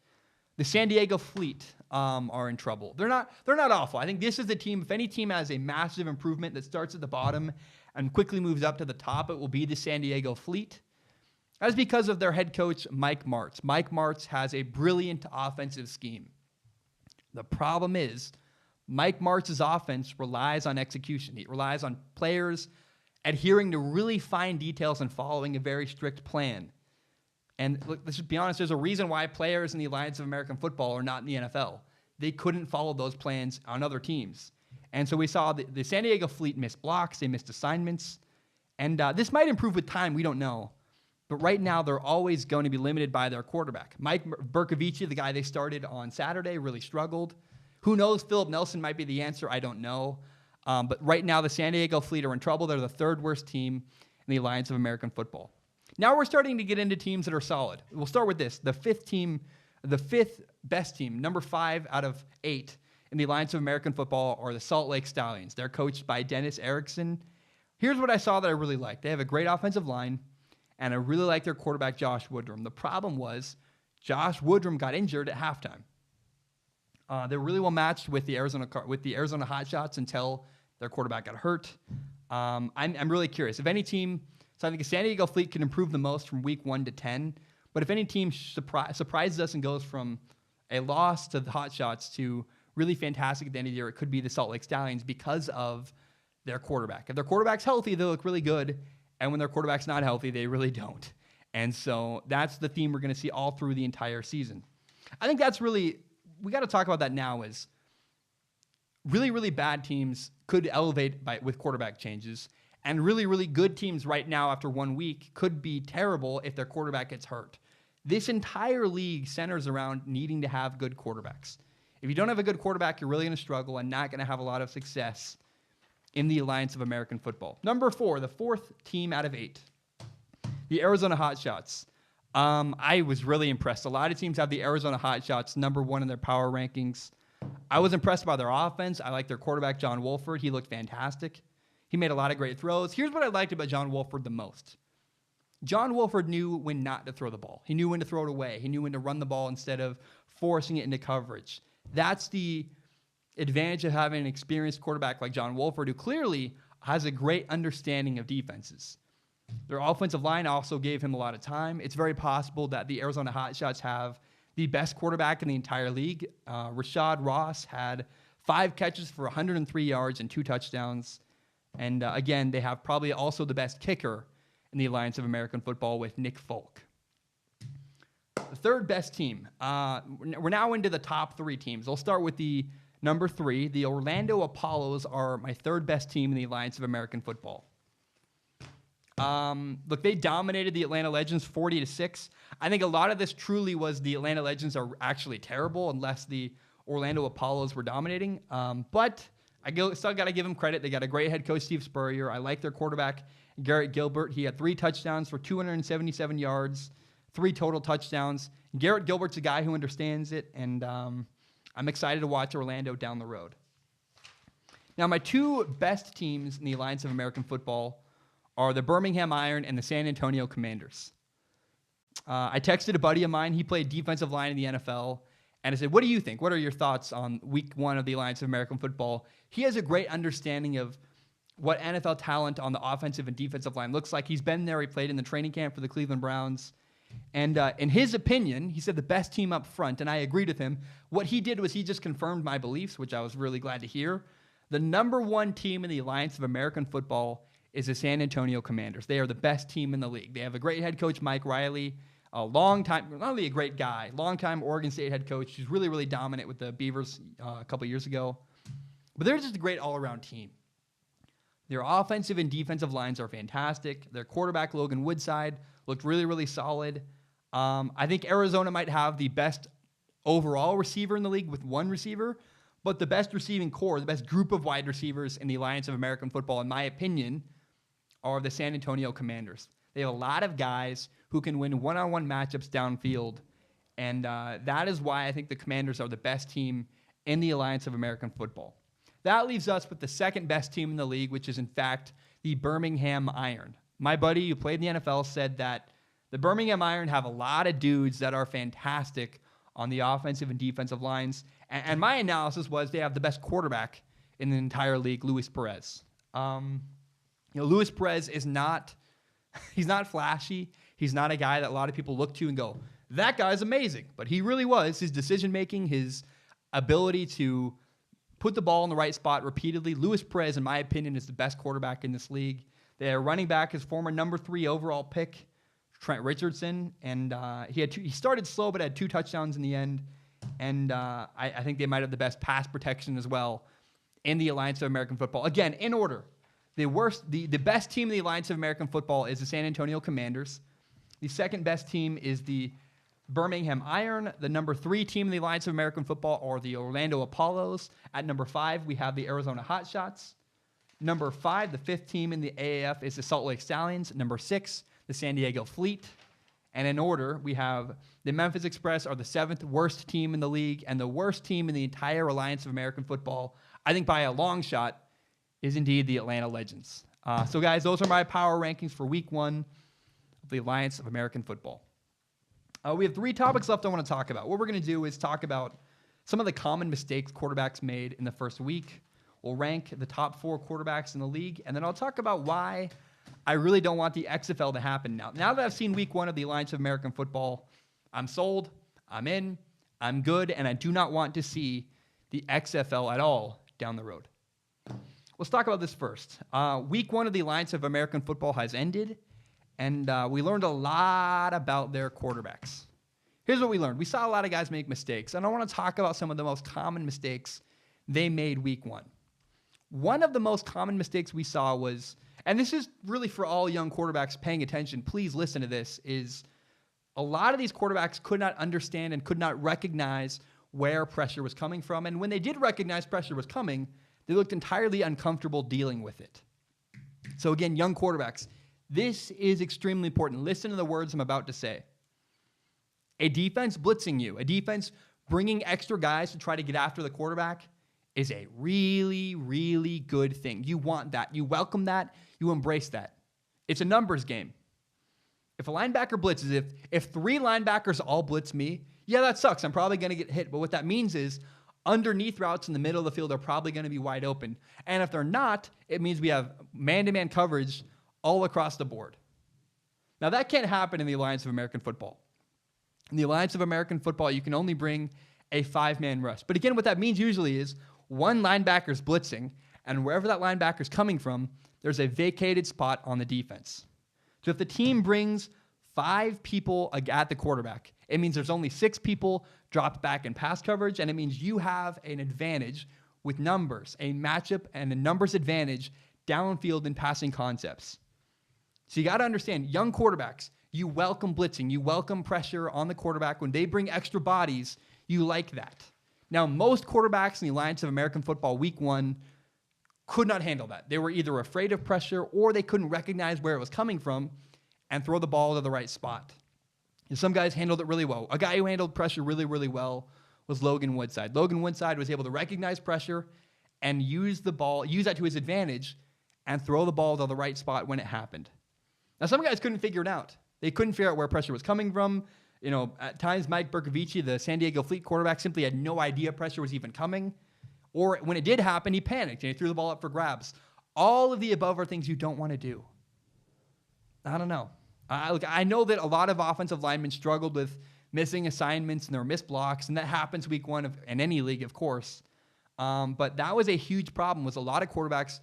The San Diego Fleet are in trouble. They're not awful. I think this is the team, if any team has a massive improvement that starts at the bottom and quickly moves up to the top, it will be the San Diego Fleet. That is because of their head coach, Mike Martz. Mike Martz has a brilliant offensive scheme. The problem is Mike Martz's offense relies on execution. It relies on players adhering to really fine details and following a very strict plan. And look, let's just be honest, there's a reason why players in the Alliance of American Football are not in the NFL. They couldn't follow those plans on other teams. And so we saw the San Diego Fleet miss blocks, they missed assignments, and this might improve with time, we don't know. But right now, they're always going to be limited by their quarterback. Mike Bercovici, the guy they started on Saturday, really struggled. Who knows? Philip Nelson might be the answer. I don't know. But right now, the San Diego Fleet are in trouble. They're the third worst team in the Alliance of American Football. Now we're starting to get into teams that are solid. We'll start with this. The fifth best team, number 5 out of 8 in the Alliance of American Football are the Salt Lake Stallions. They're coached by Dennis Erickson. Here's what I saw that I really liked. They have a great offensive line, and I really like their quarterback, Josh Woodrum. The problem was Josh Woodrum got injured at halftime. They're really well matched with the Arizona Hotshots until their quarterback got hurt. I'm really curious. If any team, so I think the San Diego Fleet can improve the most from week 1 to 10. But if any team surprises us and goes from a loss to the Hotshots to really fantastic at the end of the year, it could be the Salt Lake Stallions because of their quarterback. If their quarterback's healthy, they look really good. And when their quarterback's not healthy, they really don't. And so that's the theme we're going to see all through the entire season. I think that's really, we got to talk about that now, is really, really bad teams could elevate with quarterback changes. And really, really good teams right now after 1 week could be terrible if their quarterback gets hurt. This entire league centers around needing to have good quarterbacks. If you don't have a good quarterback, you're really going to struggle and not going to have a lot of success in the Alliance of American Football. Number 4, the 4th team out of 8, the Arizona Hotshots. I was really impressed. A lot of teams have the Arizona Hotshots number 1 in their power rankings. I was impressed by their offense. I like their quarterback, John Wolford. He looked fantastic. He made a lot of great throws. Here's what I liked about John Wolford the most. John Wolford knew when not to throw the ball. He knew when to throw it away. He knew when to run the ball instead of forcing it into coverage. That's the advantage of having an experienced quarterback like John Wolford, who clearly has a great understanding of defenses. Their offensive line also gave him a lot of time. It's very possible that the Arizona Hotshots have the best quarterback in the entire league. Rashad Ross had 5 catches for 103 yards and 2 touchdowns. And again, they have probably also the best kicker in the Alliance of American Football with Nick Folk. The third best team. We're now into the top 3 teams. I'll start with the number 3. The Orlando Apollos are my third best team in the Alliance of American Football. Look, they dominated the Atlanta Legends 40-6. I think a lot of this truly was the Atlanta Legends are actually terrible unless the Orlando Apollos were dominating. But I still got to give them credit. They got a great head coach, Steve Spurrier. I like their quarterback, Garrett Gilbert. He had 3 touchdowns for 277 yards, 3 total touchdowns. Garrett Gilbert's a guy who understands it, and I'm excited to watch Orlando down the road. Now, my 2 best teams in the Alliance of American Football are the Birmingham Iron and the San Antonio Commanders. I texted a buddy of mine. He played defensive line in the NFL. And I said, what do you think? What are your thoughts on week 1 of the Alliance of American Football? He has a great understanding of what NFL talent on the offensive and defensive line looks like. He's been there. He played in the training camp for the Cleveland Browns. And in his opinion, he said the best team up front, and I agreed with him. What he did was he just confirmed my beliefs, which I was really glad to hear. The number 1 team in the Alliance of American Football is the San Antonio Commanders. They are the best team in the league. They have a great head coach, Mike Riley, a long-time, not only a great guy, long-time Oregon State head coach. He's really, really dominant with the Beavers a couple years ago. But they're just a great all-around team. Their offensive and defensive lines are fantastic. Their quarterback, Logan Woodside, looked really, really solid. I think Arizona might have the best overall receiver in the league with 1 receiver, but the best receiving core, the best group of wide receivers in the Alliance of American Football, in my opinion, are the San Antonio Commanders. They have a lot of guys who can win one-on-one matchups downfield, and that is why I think the Commanders are the best team in the Alliance of American Football. That leaves us with the second best team in the league, which is, in fact, the Birmingham Iron. My buddy who played in the NFL said that the Birmingham Iron have a lot of dudes that are fantastic on the offensive and defensive lines, and my analysis was they have the best quarterback in the entire league, Luis Perez. Luis Perez is not, he's not flashy. He's not a guy that a lot of people look to and go, that guy's amazing. But he really was. His decision-making, his ability to put the ball in the right spot repeatedly. Luis Perez, in my opinion, is the best quarterback in this league. Their running back is former number 3 overall pick, Trent Richardson. And he started slow but had 2 touchdowns in the end. And I think they might have the best pass protection as well in the Alliance of American Football. Again, in order. The best team in the Alliance of American Football is the San Antonio Commanders. The second best team is the Birmingham Iron. The number 3 team in the Alliance of American Football are the Orlando Apollos. At number 5, we have the Arizona Hotshots. Number 5, the 5th team in the AAF is the Salt Lake Stallions. Number 6, the San Diego Fleet. And in order, we have the Memphis Express are the 7th worst team in the league, and the worst team in the entire Alliance of American Football, I think by a long shot, is indeed the Atlanta Legends. So guys, those are my power rankings for week 1 of the Alliance of American Football. We have 3 topics left I want to talk about. What we're going to do is talk about some of the common mistakes quarterbacks made in the first week. We'll rank the top 4 quarterbacks in the league, and then I'll talk about why I really don't want the XFL to happen now. Now that I've seen week 1 of the Alliance of American Football, I'm sold, I'm in, I'm good, and I do not want to see the XFL at all down the road. Let's talk about this first. Week 1 of the Alliance of American Football has ended, and we learned a lot about their quarterbacks. Here's what we learned. We saw a lot of guys make mistakes, and I want to talk about some of the most common mistakes they made week 1. One of the most common mistakes we saw was, and this is really for all young quarterbacks paying attention, please listen to this, is a lot of these quarterbacks could not understand and could not recognize where pressure was coming from, and when they did recognize pressure was coming, they looked entirely uncomfortable dealing with it. So again, young quarterbacks, this is extremely important. Listen to the words I'm about to say. A defense blitzing you, a defense bringing extra guys to try to get after the quarterback is a really, really good thing. You want that. You welcome that. You embrace that. It's a numbers game. If a linebacker blitzes, if 3 linebackers all blitz me, yeah, that sucks. I'm probably going to get hit. But what that means is underneath routes in the middle of the field are probably going to be wide open. And if they're not, it means we have man-to-man coverage all across the board. Now, that can't happen in the Alliance of American Football. In the Alliance of American Football, you can only bring a 5-man rush. But again, what that means usually is 1 linebacker's blitzing, and wherever that linebacker's coming from, there's a vacated spot on the defense. So if the team brings 5 people at the quarterback, it means there's only 6 people dropped back in pass coverage, and it means you have an advantage with numbers, a matchup and a numbers advantage downfield in passing concepts. So you got to understand, young quarterbacks, you welcome blitzing, you welcome pressure on the quarterback. When they bring extra bodies, you like that. Now, most quarterbacks in the Alliance of American Football week 1 could not handle that. They were either afraid of pressure or they couldn't recognize where it was coming from and throw the ball to the right spot. And some guys handled it really well. A guy who handled pressure really, really well was Logan Woodside. Logan Woodside was able to recognize pressure and use that to his advantage and throw the ball to the right spot when it happened. Now, some guys couldn't figure it out. They couldn't figure out where pressure was coming from. You know, at times, Mike Bercovici, the San Diego Fleet quarterback, simply had no idea pressure was even coming. Or when it did happen, he panicked and he threw the ball up for grabs. All of the above are things you don't want to do. I don't know. I know that a lot of offensive linemen struggled with missing assignments and there were missed blocks, and that happens week 1 in any league, of course. But that was a huge problem. Was a lot of quarterbacks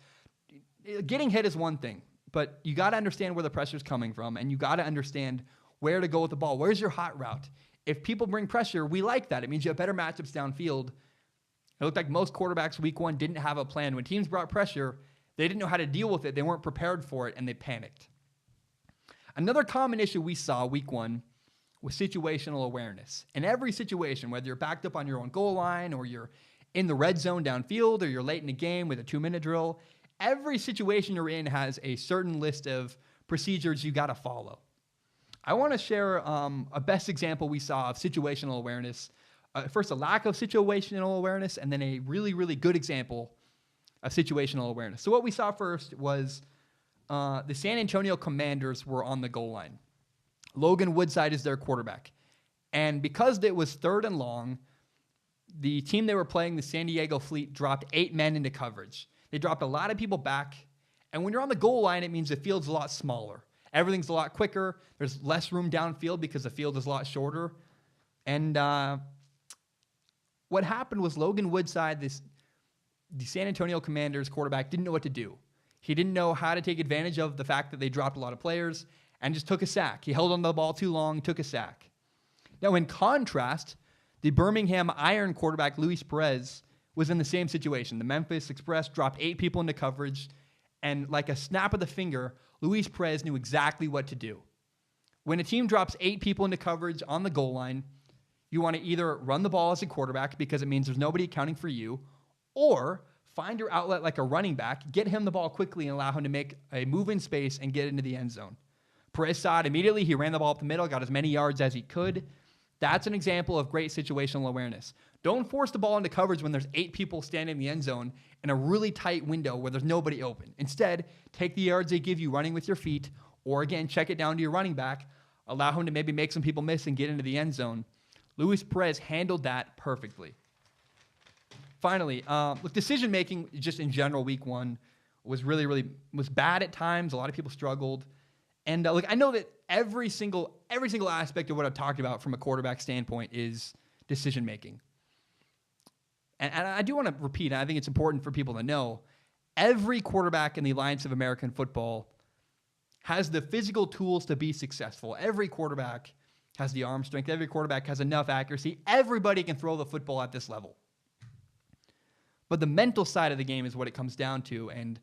getting hit is one thing, but you got to understand where the pressure is coming from, and you got to understand where to go with the ball. Where's your hot route? If people bring pressure, we like that. It means you have better matchups downfield. It looked like most quarterbacks week 1 didn't have a plan. When teams brought pressure, they didn't know how to deal with it. They weren't prepared for it, and they panicked. Another common issue we saw week 1 was situational awareness. In every situation, whether you're backed up on your own goal line or you're in the red zone downfield or you're late in a game with a 2-minute drill, every situation you're in has a certain list of procedures you got to follow. I want to share a best example we saw of situational awareness. First, a lack of situational awareness, and then a really, really good example of situational awareness. So what we saw first was the San Antonio Commanders were on the goal line. Logan Woodside is their quarterback. And because it was 3rd and long, the team they were playing, the San Diego Fleet, dropped 8 men into coverage. They dropped a lot of people back. And when you're on the goal line, it means the field's a lot smaller. Everything's a lot quicker. There's less room downfield because the field is a lot shorter. And what happened was Logan Woodside, the San Antonio Commanders quarterback, didn't know what to do. He didn't know how to take advantage of the fact that they dropped a lot of players and just took a sack. He held on to the ball too long, took a sack. Now, in contrast, the Birmingham Iron quarterback, Luis Perez, was in the same situation. The Memphis Express dropped 8 people into coverage, and like a snap of the finger, Luis Perez knew exactly what to do. When a team drops 8 people into coverage on the goal line, you want to either run the ball as a quarterback because it means there's nobody accounting for you, or find your outlet like a running back, get him the ball quickly and allow him to make a move in space and get into the end zone. Perez saw it immediately. He ran the ball up the middle, got as many yards as he could. That's an example of great situational awareness. Don't force the ball into coverage when there's 8 people standing in the end zone in a really tight window where there's nobody open. Instead, take the yards they give you running with your feet, or again, check it down to your running back, allow him to maybe make some people miss and get into the end zone. Luis Perez handled that perfectly. Finally, with decision-making, just in general, week 1 was really was bad at times. A lot of people struggled. And I know that every single aspect of what I've talked about from a quarterback standpoint is decision-making. And I do want to repeat, and I think it's important for people to know, every quarterback in the Alliance of American Football has the physical tools to be successful. Every quarterback has the arm strength. Every quarterback has enough accuracy. Everybody can throw the football at this level. But the mental side of the game is what it comes down to, and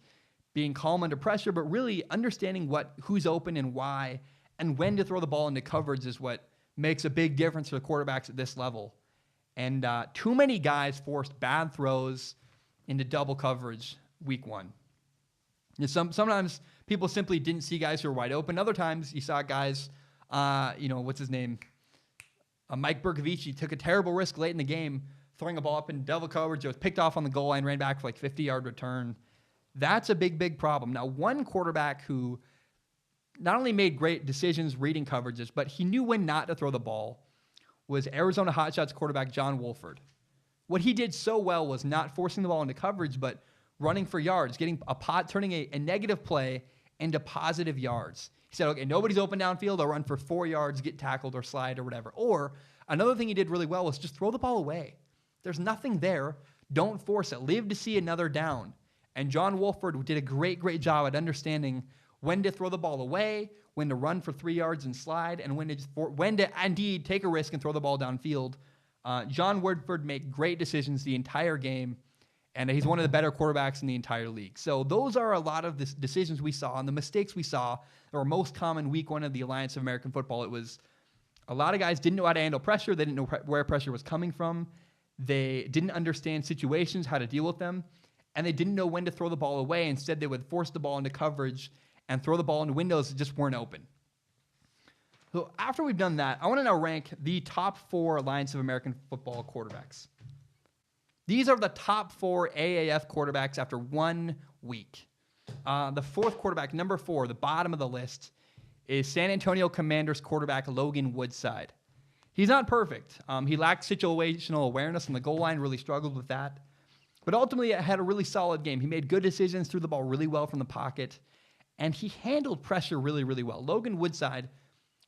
being calm under pressure, but really understanding who's open and why, and when to throw the ball into coverage is what makes a big difference for the quarterbacks at this level. And too many guys forced bad throws into double coverage week 1. Sometimes people simply didn't see guys who were wide open. Other times you saw guys, what's his name? Mike Bercovici took a terrible risk late in the game, throwing a ball up in double coverage. It was picked off on the goal line, ran back for like 50-yard return. That's a big problem. Now, one quarterback who not only made great decisions reading coverages, but he knew when not to throw the ball was Arizona Hotshots quarterback John Wolford. What he did so well was not forcing the ball into coverage, but running for yards, turning a negative play into positive yards. He said, okay, nobody's open downfield. I'll run for 4 yards, get tackled or slide or whatever. Or another thing he did really well was just throw the ball away. There's nothing there. Don't force it. Live to see another down. And John Wolford did a great job at understanding when to throw the ball away, when to run for 3 yards and slide, and when to indeed take a risk and throw the ball downfield. John Wolford made great decisions the entire game, and he's one of the better quarterbacks in the entire league. So those are a lot of the decisions we saw and the mistakes we saw that were most common week 1 of the Alliance of American Football. It was a lot of guys didn't know how to handle pressure. They didn't know where pressure was coming from. They didn't understand situations, how to deal with them, and they didn't know when to throw the ball away. Instead, they would force the ball into coverage and throw the ball into windows that just weren't open. So after we've done that, I want to now rank the top 4 Alliance of American Football quarterbacks. These are the top 4 AAF quarterbacks after 1 week. The 4th quarterback, number 4, the bottom of the list, is San Antonio Commanders quarterback Logan Woodside. He's not perfect. He lacked situational awareness on the goal line, really struggled with that. But ultimately, had a really solid game. He made good decisions, threw the ball really well from the pocket, and he handled pressure really well. Logan Woodside,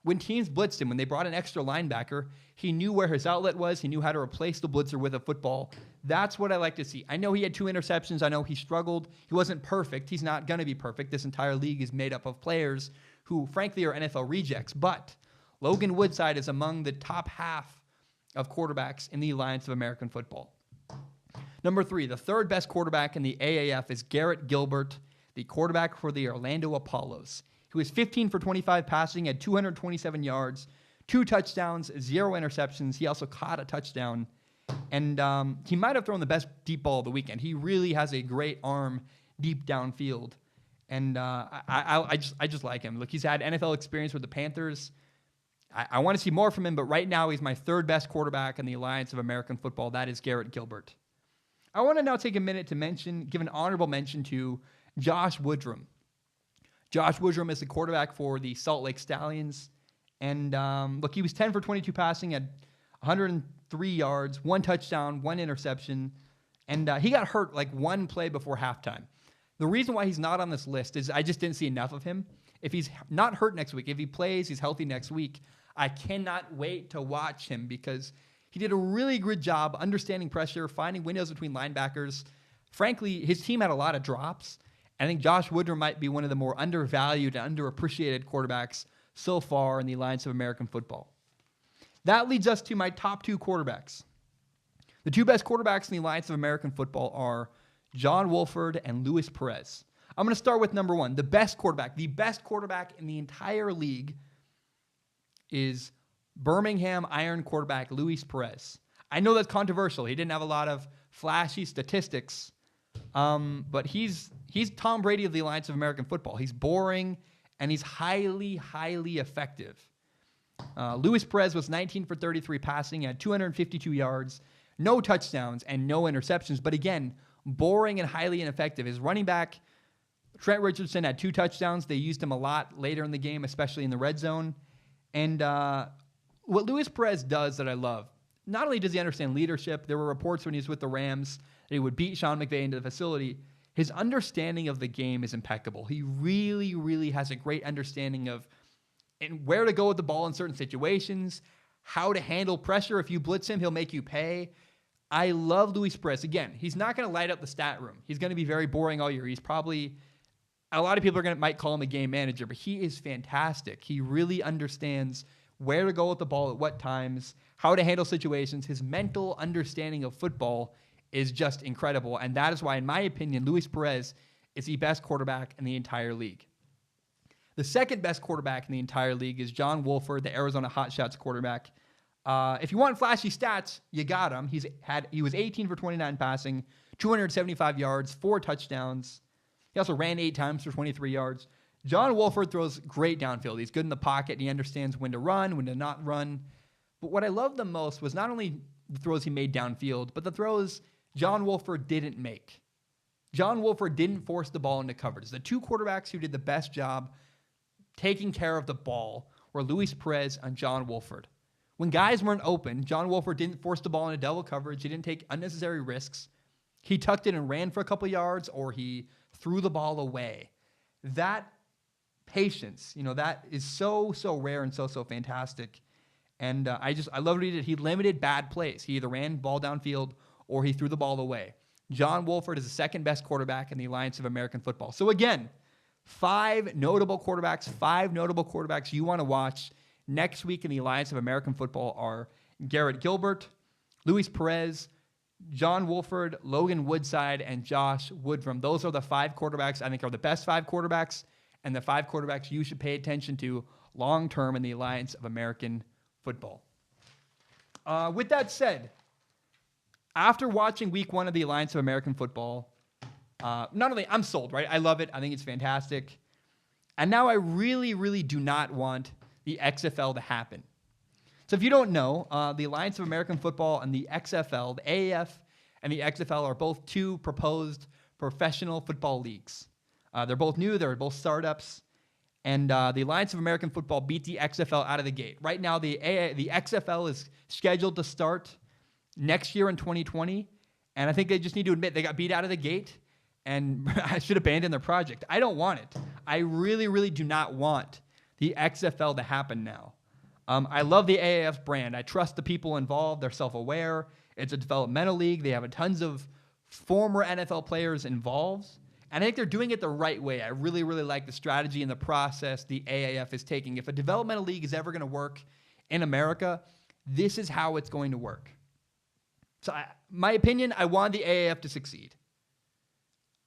when teams blitzed him, when they brought an extra linebacker, he knew where his outlet was. He knew how to replace the blitzer with a football. That's what I like to see. I know he had 2 interceptions. I know he struggled. He wasn't perfect. He's not going to be perfect. This entire league is made up of players who, frankly, are NFL rejects. But Logan Woodside is among the top half of quarterbacks in the Alliance of American Football. Number 3, the 3rd best quarterback in the AAF is Garrett Gilbert, the quarterback for the Orlando Apollos. He was 15 for 25 passing, had 227 yards, 2 touchdowns, 0 interceptions. He also caught a touchdown, and he might have thrown the best deep ball of the weekend. He really has a great arm deep downfield, and I just like him. Look, he's had NFL experience with the Panthers. I want to see more from him, but right now he's my 3rd best quarterback in the Alliance of American Football. That is Garrett Gilbert. I want to now take a minute to give an honorable mention to Josh Woodrum. Josh Woodrum is the quarterback for the Salt Lake Stallions. And look, he was 10 for 22 passing, had 103 yards, 1 touchdown, 1 interception. And he got hurt like 1 play before halftime. The reason why he's not on this list is I just didn't see enough of him. If he's not hurt next week, if he plays, he's healthy next week, I cannot wait to watch him because he did a really good job understanding pressure, finding windows between linebackers. Frankly, his team had a lot of drops. I think Josh Woodrum might be one of the more undervalued and underappreciated quarterbacks so far in the Alliance of American Football. That leads us to my top 2 quarterbacks. The two best quarterbacks in the Alliance of American Football are John Wolford and Luis Perez. I'm going to start with number one. The best quarterback in the entire league is Birmingham Iron quarterback Luis Perez. I know that's controversial. He didn't have a lot of flashy statistics, but he's Tom Brady of the Alliance of American Football. He's boring, and he's highly, highly effective. Luis Perez was 19 for 33 passing, had 252 yards, no touchdowns, and no interceptions. But again, boring and highly ineffective. His running back, Trent Richardson, had 2 touchdowns. They used him a lot later in the game, especially in the red zone. And what Luis Perez does that I love, not only does he understand leadership, there were reports when he was with the Rams that he would beat Sean McVay into the facility. His understanding of the game is impeccable. He really, really has a great understanding of where to go with the ball in certain situations, how to handle pressure. If you blitz him, he'll make you pay. I love Luis Perez. Again, he's not going to light up the stat room. He's going to be very boring all year. He's probably, a lot of people might call him a game manager, but he is fantastic. He really understands where to go with the ball at what times, how to handle situations. His mental understanding of football is just incredible. And that is why, in my opinion, Luis Perez is the best quarterback in the entire league. The second best quarterback in the entire league is John Wolford, the Arizona Hotshots quarterback. If you want flashy stats, you got him. He was 18 for 29 passing, 275 yards, 4 touchdowns. He also ran 8 times for 23 yards. John Wolford throws great downfield. He's good in the pocket, and he understands when to run, when to not run. But what I loved the most was not only the throws he made downfield, but the throws John Wolford didn't make. John Wolford didn't force the ball into coverage. The two quarterbacks who did the best job taking care of the ball were Luis Perez and John Wolford. When guys weren't open, John Wolford didn't force the ball into double coverage. He didn't take unnecessary risks. He tucked it and ran for a couple yards, or he threw the ball away. That patience, that is so, so rare and so, so fantastic. And I love what he did. He limited bad plays. He either ran ball downfield or he threw the ball away. John Wolford is the second best quarterback in the Alliance of American Football. So again, 5 notable quarterbacks you want to watch next week in the Alliance of American Football are Garrett Gilbert, Luis Perez, John Wolford, Logan Woodside, and Josh Woodrum. Those are the 5 quarterbacks I think are the best 5 quarterbacks and the 5 quarterbacks you should pay attention to long-term in the Alliance of American Football. With that said, after watching week 1 of the Alliance of American Football, not only I'm sold, right? I love it. I think it's fantastic. And now I really, really do not want the XFL to happen. So if you don't know, the Alliance of American Football and the XFL, the AAF and the XFL are both 2 proposed professional football leagues. They're both new. They're both startups. And the Alliance of American Football beat the XFL out of the gate. Right now, the XFL is scheduled to start next year in 2020. And I think they just need to admit they got beat out of the gate and I should abandon their project. I don't want it. I really, really do not want the XFL to happen now. I love the AAF brand. I trust the people involved. They're self-aware. It's a developmental league. They have tons of former NFL players involved. And I think they're doing it the right way. I really, really like the strategy and the process the AAF is taking. If a developmental league is ever going to work in America, this is how it's going to work. So my opinion, I want the AAF to succeed.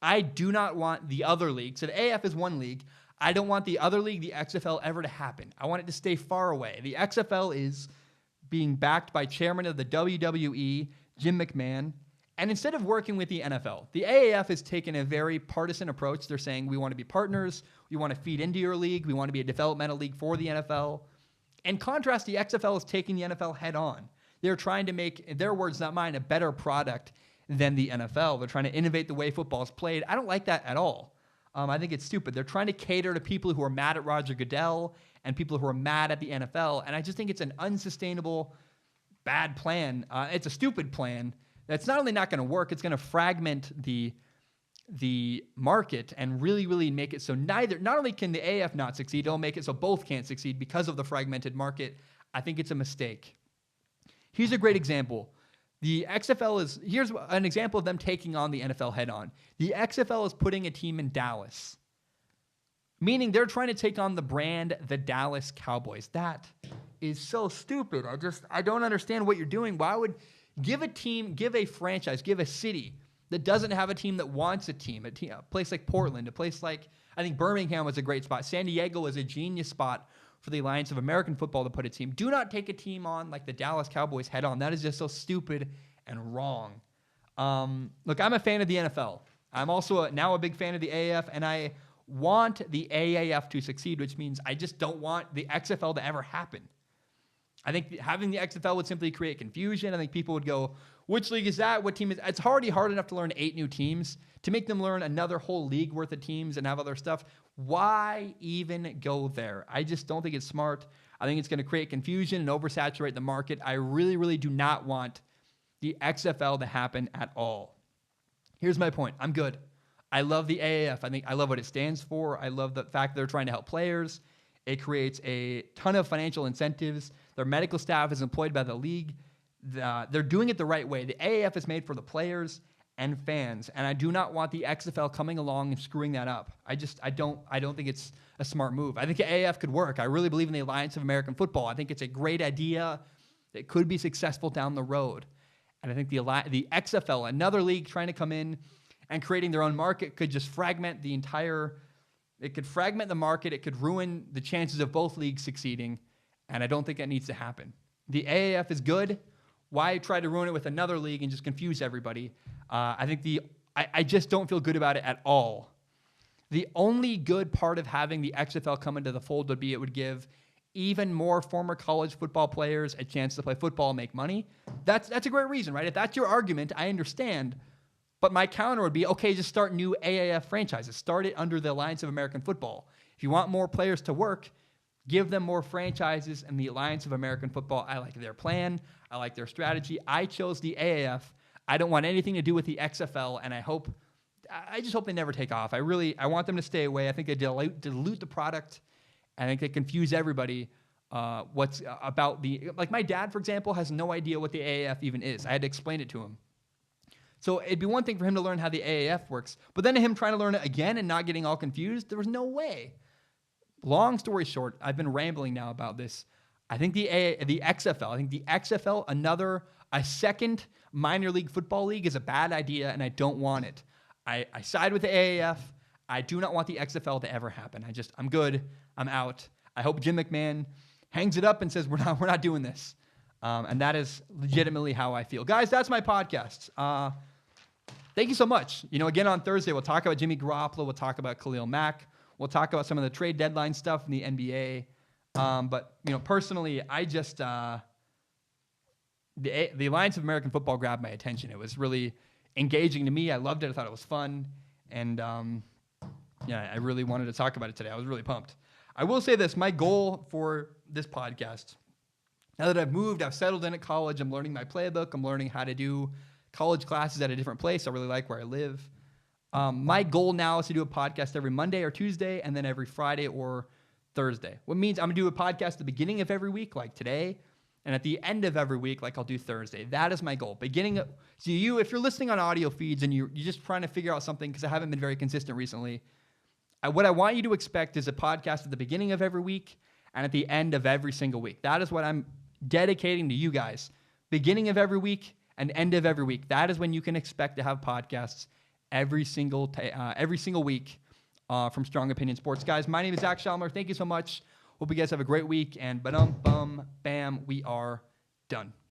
I do not want the other league. So the AAF is one league. I don't want the other league, the XFL, ever to happen. I want it to stay far away. The XFL is being backed by chairman of the WWE, Jim McMahon. And instead of working with the NFL, the AAF has taken a very partisan approach. They're saying, we want to be partners. We want to feed into your league. We want to be a developmental league for the NFL. In contrast, the XFL is taking the NFL head on. They're trying to make, in their words, not mine, a better product than the NFL. They're trying to innovate the way football is played. I don't like that at all. I think it's stupid. They're trying to cater to people who are mad at Roger Goodell and people who are mad at the NFL. And I just think it's an unsustainable, bad plan. It's a stupid plan that's not only not going to work, it's going to fragment the market and really, really make it so not only can the AAF not succeed, it'll make it so both can't succeed because of the fragmented market. I think it's a mistake. Here's a great example. The XFL here's an example of them taking on the NFL head on. The XFL is putting a team in Dallas, meaning they're trying to take on the brand, the Dallas Cowboys. That is so stupid. I don't understand what you're doing. Why would Give a team, give a franchise, give a city that doesn't have a team that wants a team, a place like Portland, a place like, I think Birmingham was a great spot. San Diego was a genius spot for the Alliance of American Football to put a team. Do not take a team on like the Dallas Cowboys head on. That is just so stupid and wrong. Look, I'm a fan of the NFL. I'm also now a big fan of the AAF, and I want the AAF to succeed, which means I just don't want the XFL to ever happen. I think having the XFL would simply create confusion. I think people would go, which league is that? What team is? It's already hard enough to learn 8 new teams. To make them learn another whole league worth of teams and have other stuff, why even go there? I just don't think it's smart. I think it's going to create confusion and oversaturate the market. I really, really do not want the XFL to happen at all. Here's my point. I'm good. I love the AAF. I love what it stands for. I love the fact that they're trying to help players. It creates a ton of financial incentives. Their medical staff is employed by the league. They're doing it the right way. The AAF is made for the players and fans, and I do not want the XFL coming along and screwing that up. I don't think it's a smart move. I think the AAF could work. I really believe in the Alliance of American Football. I think it's a great idea that could be successful down the road. And I think the XFL, another league trying to come in and creating their own market, could just fragment the entire. It could fragment the market. It could ruin the chances of both leagues succeeding, and I don't think that needs to happen. The AAF is good. Why try to ruin it with another league and just confuse everybody? I just don't feel good about it at all. The only good part of having the XFL come into the fold would be it would give even more former college football players a chance to play football and make money. That's a great reason, right? If that's your argument, I understand. But my counter would be, okay, just start new AAF franchises. Start it under the Alliance of American Football. If you want more players to work, give them more franchises. And the Alliance of American Football, I like their plan. I like their strategy. I chose the AAF. I don't want anything to do with the XFL, and I just hope they never take off. I want them to stay away. I think they dilute the product. I think they confuse everybody. What's about like my dad, for example, has no idea what the AAF even is. I had to explain it to him. So it'd be one thing for him to learn how the AAF works, but then him trying to learn it again and not getting all confused, there was no way. Long story short, I've been rambling now about this. I think the XFL, a second minor league football league is a bad idea, and I don't want it. I side with the AAF. I do not want the XFL to ever happen. I'm good. I'm out. I hope Jim McMahon hangs it up and says we're not doing this. And that is legitimately how I feel. Guys, that's my podcast. Thank you so much. Again, on Thursday, we'll talk about Jimmy Garoppolo. We'll talk about Khalil Mack. We'll talk about some of the trade deadline stuff in the NBA. But personally, I just the Alliance of American Football grabbed my attention. It was really engaging to me. I loved it. I thought it was fun. And I really wanted to talk about it today. I was really pumped. I will say this. My goal for this podcast, now that I've moved, I've settled in at college, I'm learning my playbook. I'm learning how to do college classes at a different place. I really like where I live. My goal now is to do a podcast every Monday or Tuesday, and then every Friday or Thursday. What means I'm going to do a podcast at the beginning of every week, like today, and at the end of every week, like I'll do Thursday. That is my goal. If you're listening on audio feeds and you're just trying to figure out something, because I haven't been very consistent recently, what I want you to expect is a podcast at the beginning of every week and at the end of every single week. That is what I'm dedicating to you guys. Beginning of every week and end of every week. That is when you can expect to have podcasts every single week from Strong Opinion Sports. Guys, my name is Zach Schalmer. Thank you so much. Hope you guys have a great week. And bam, we are done.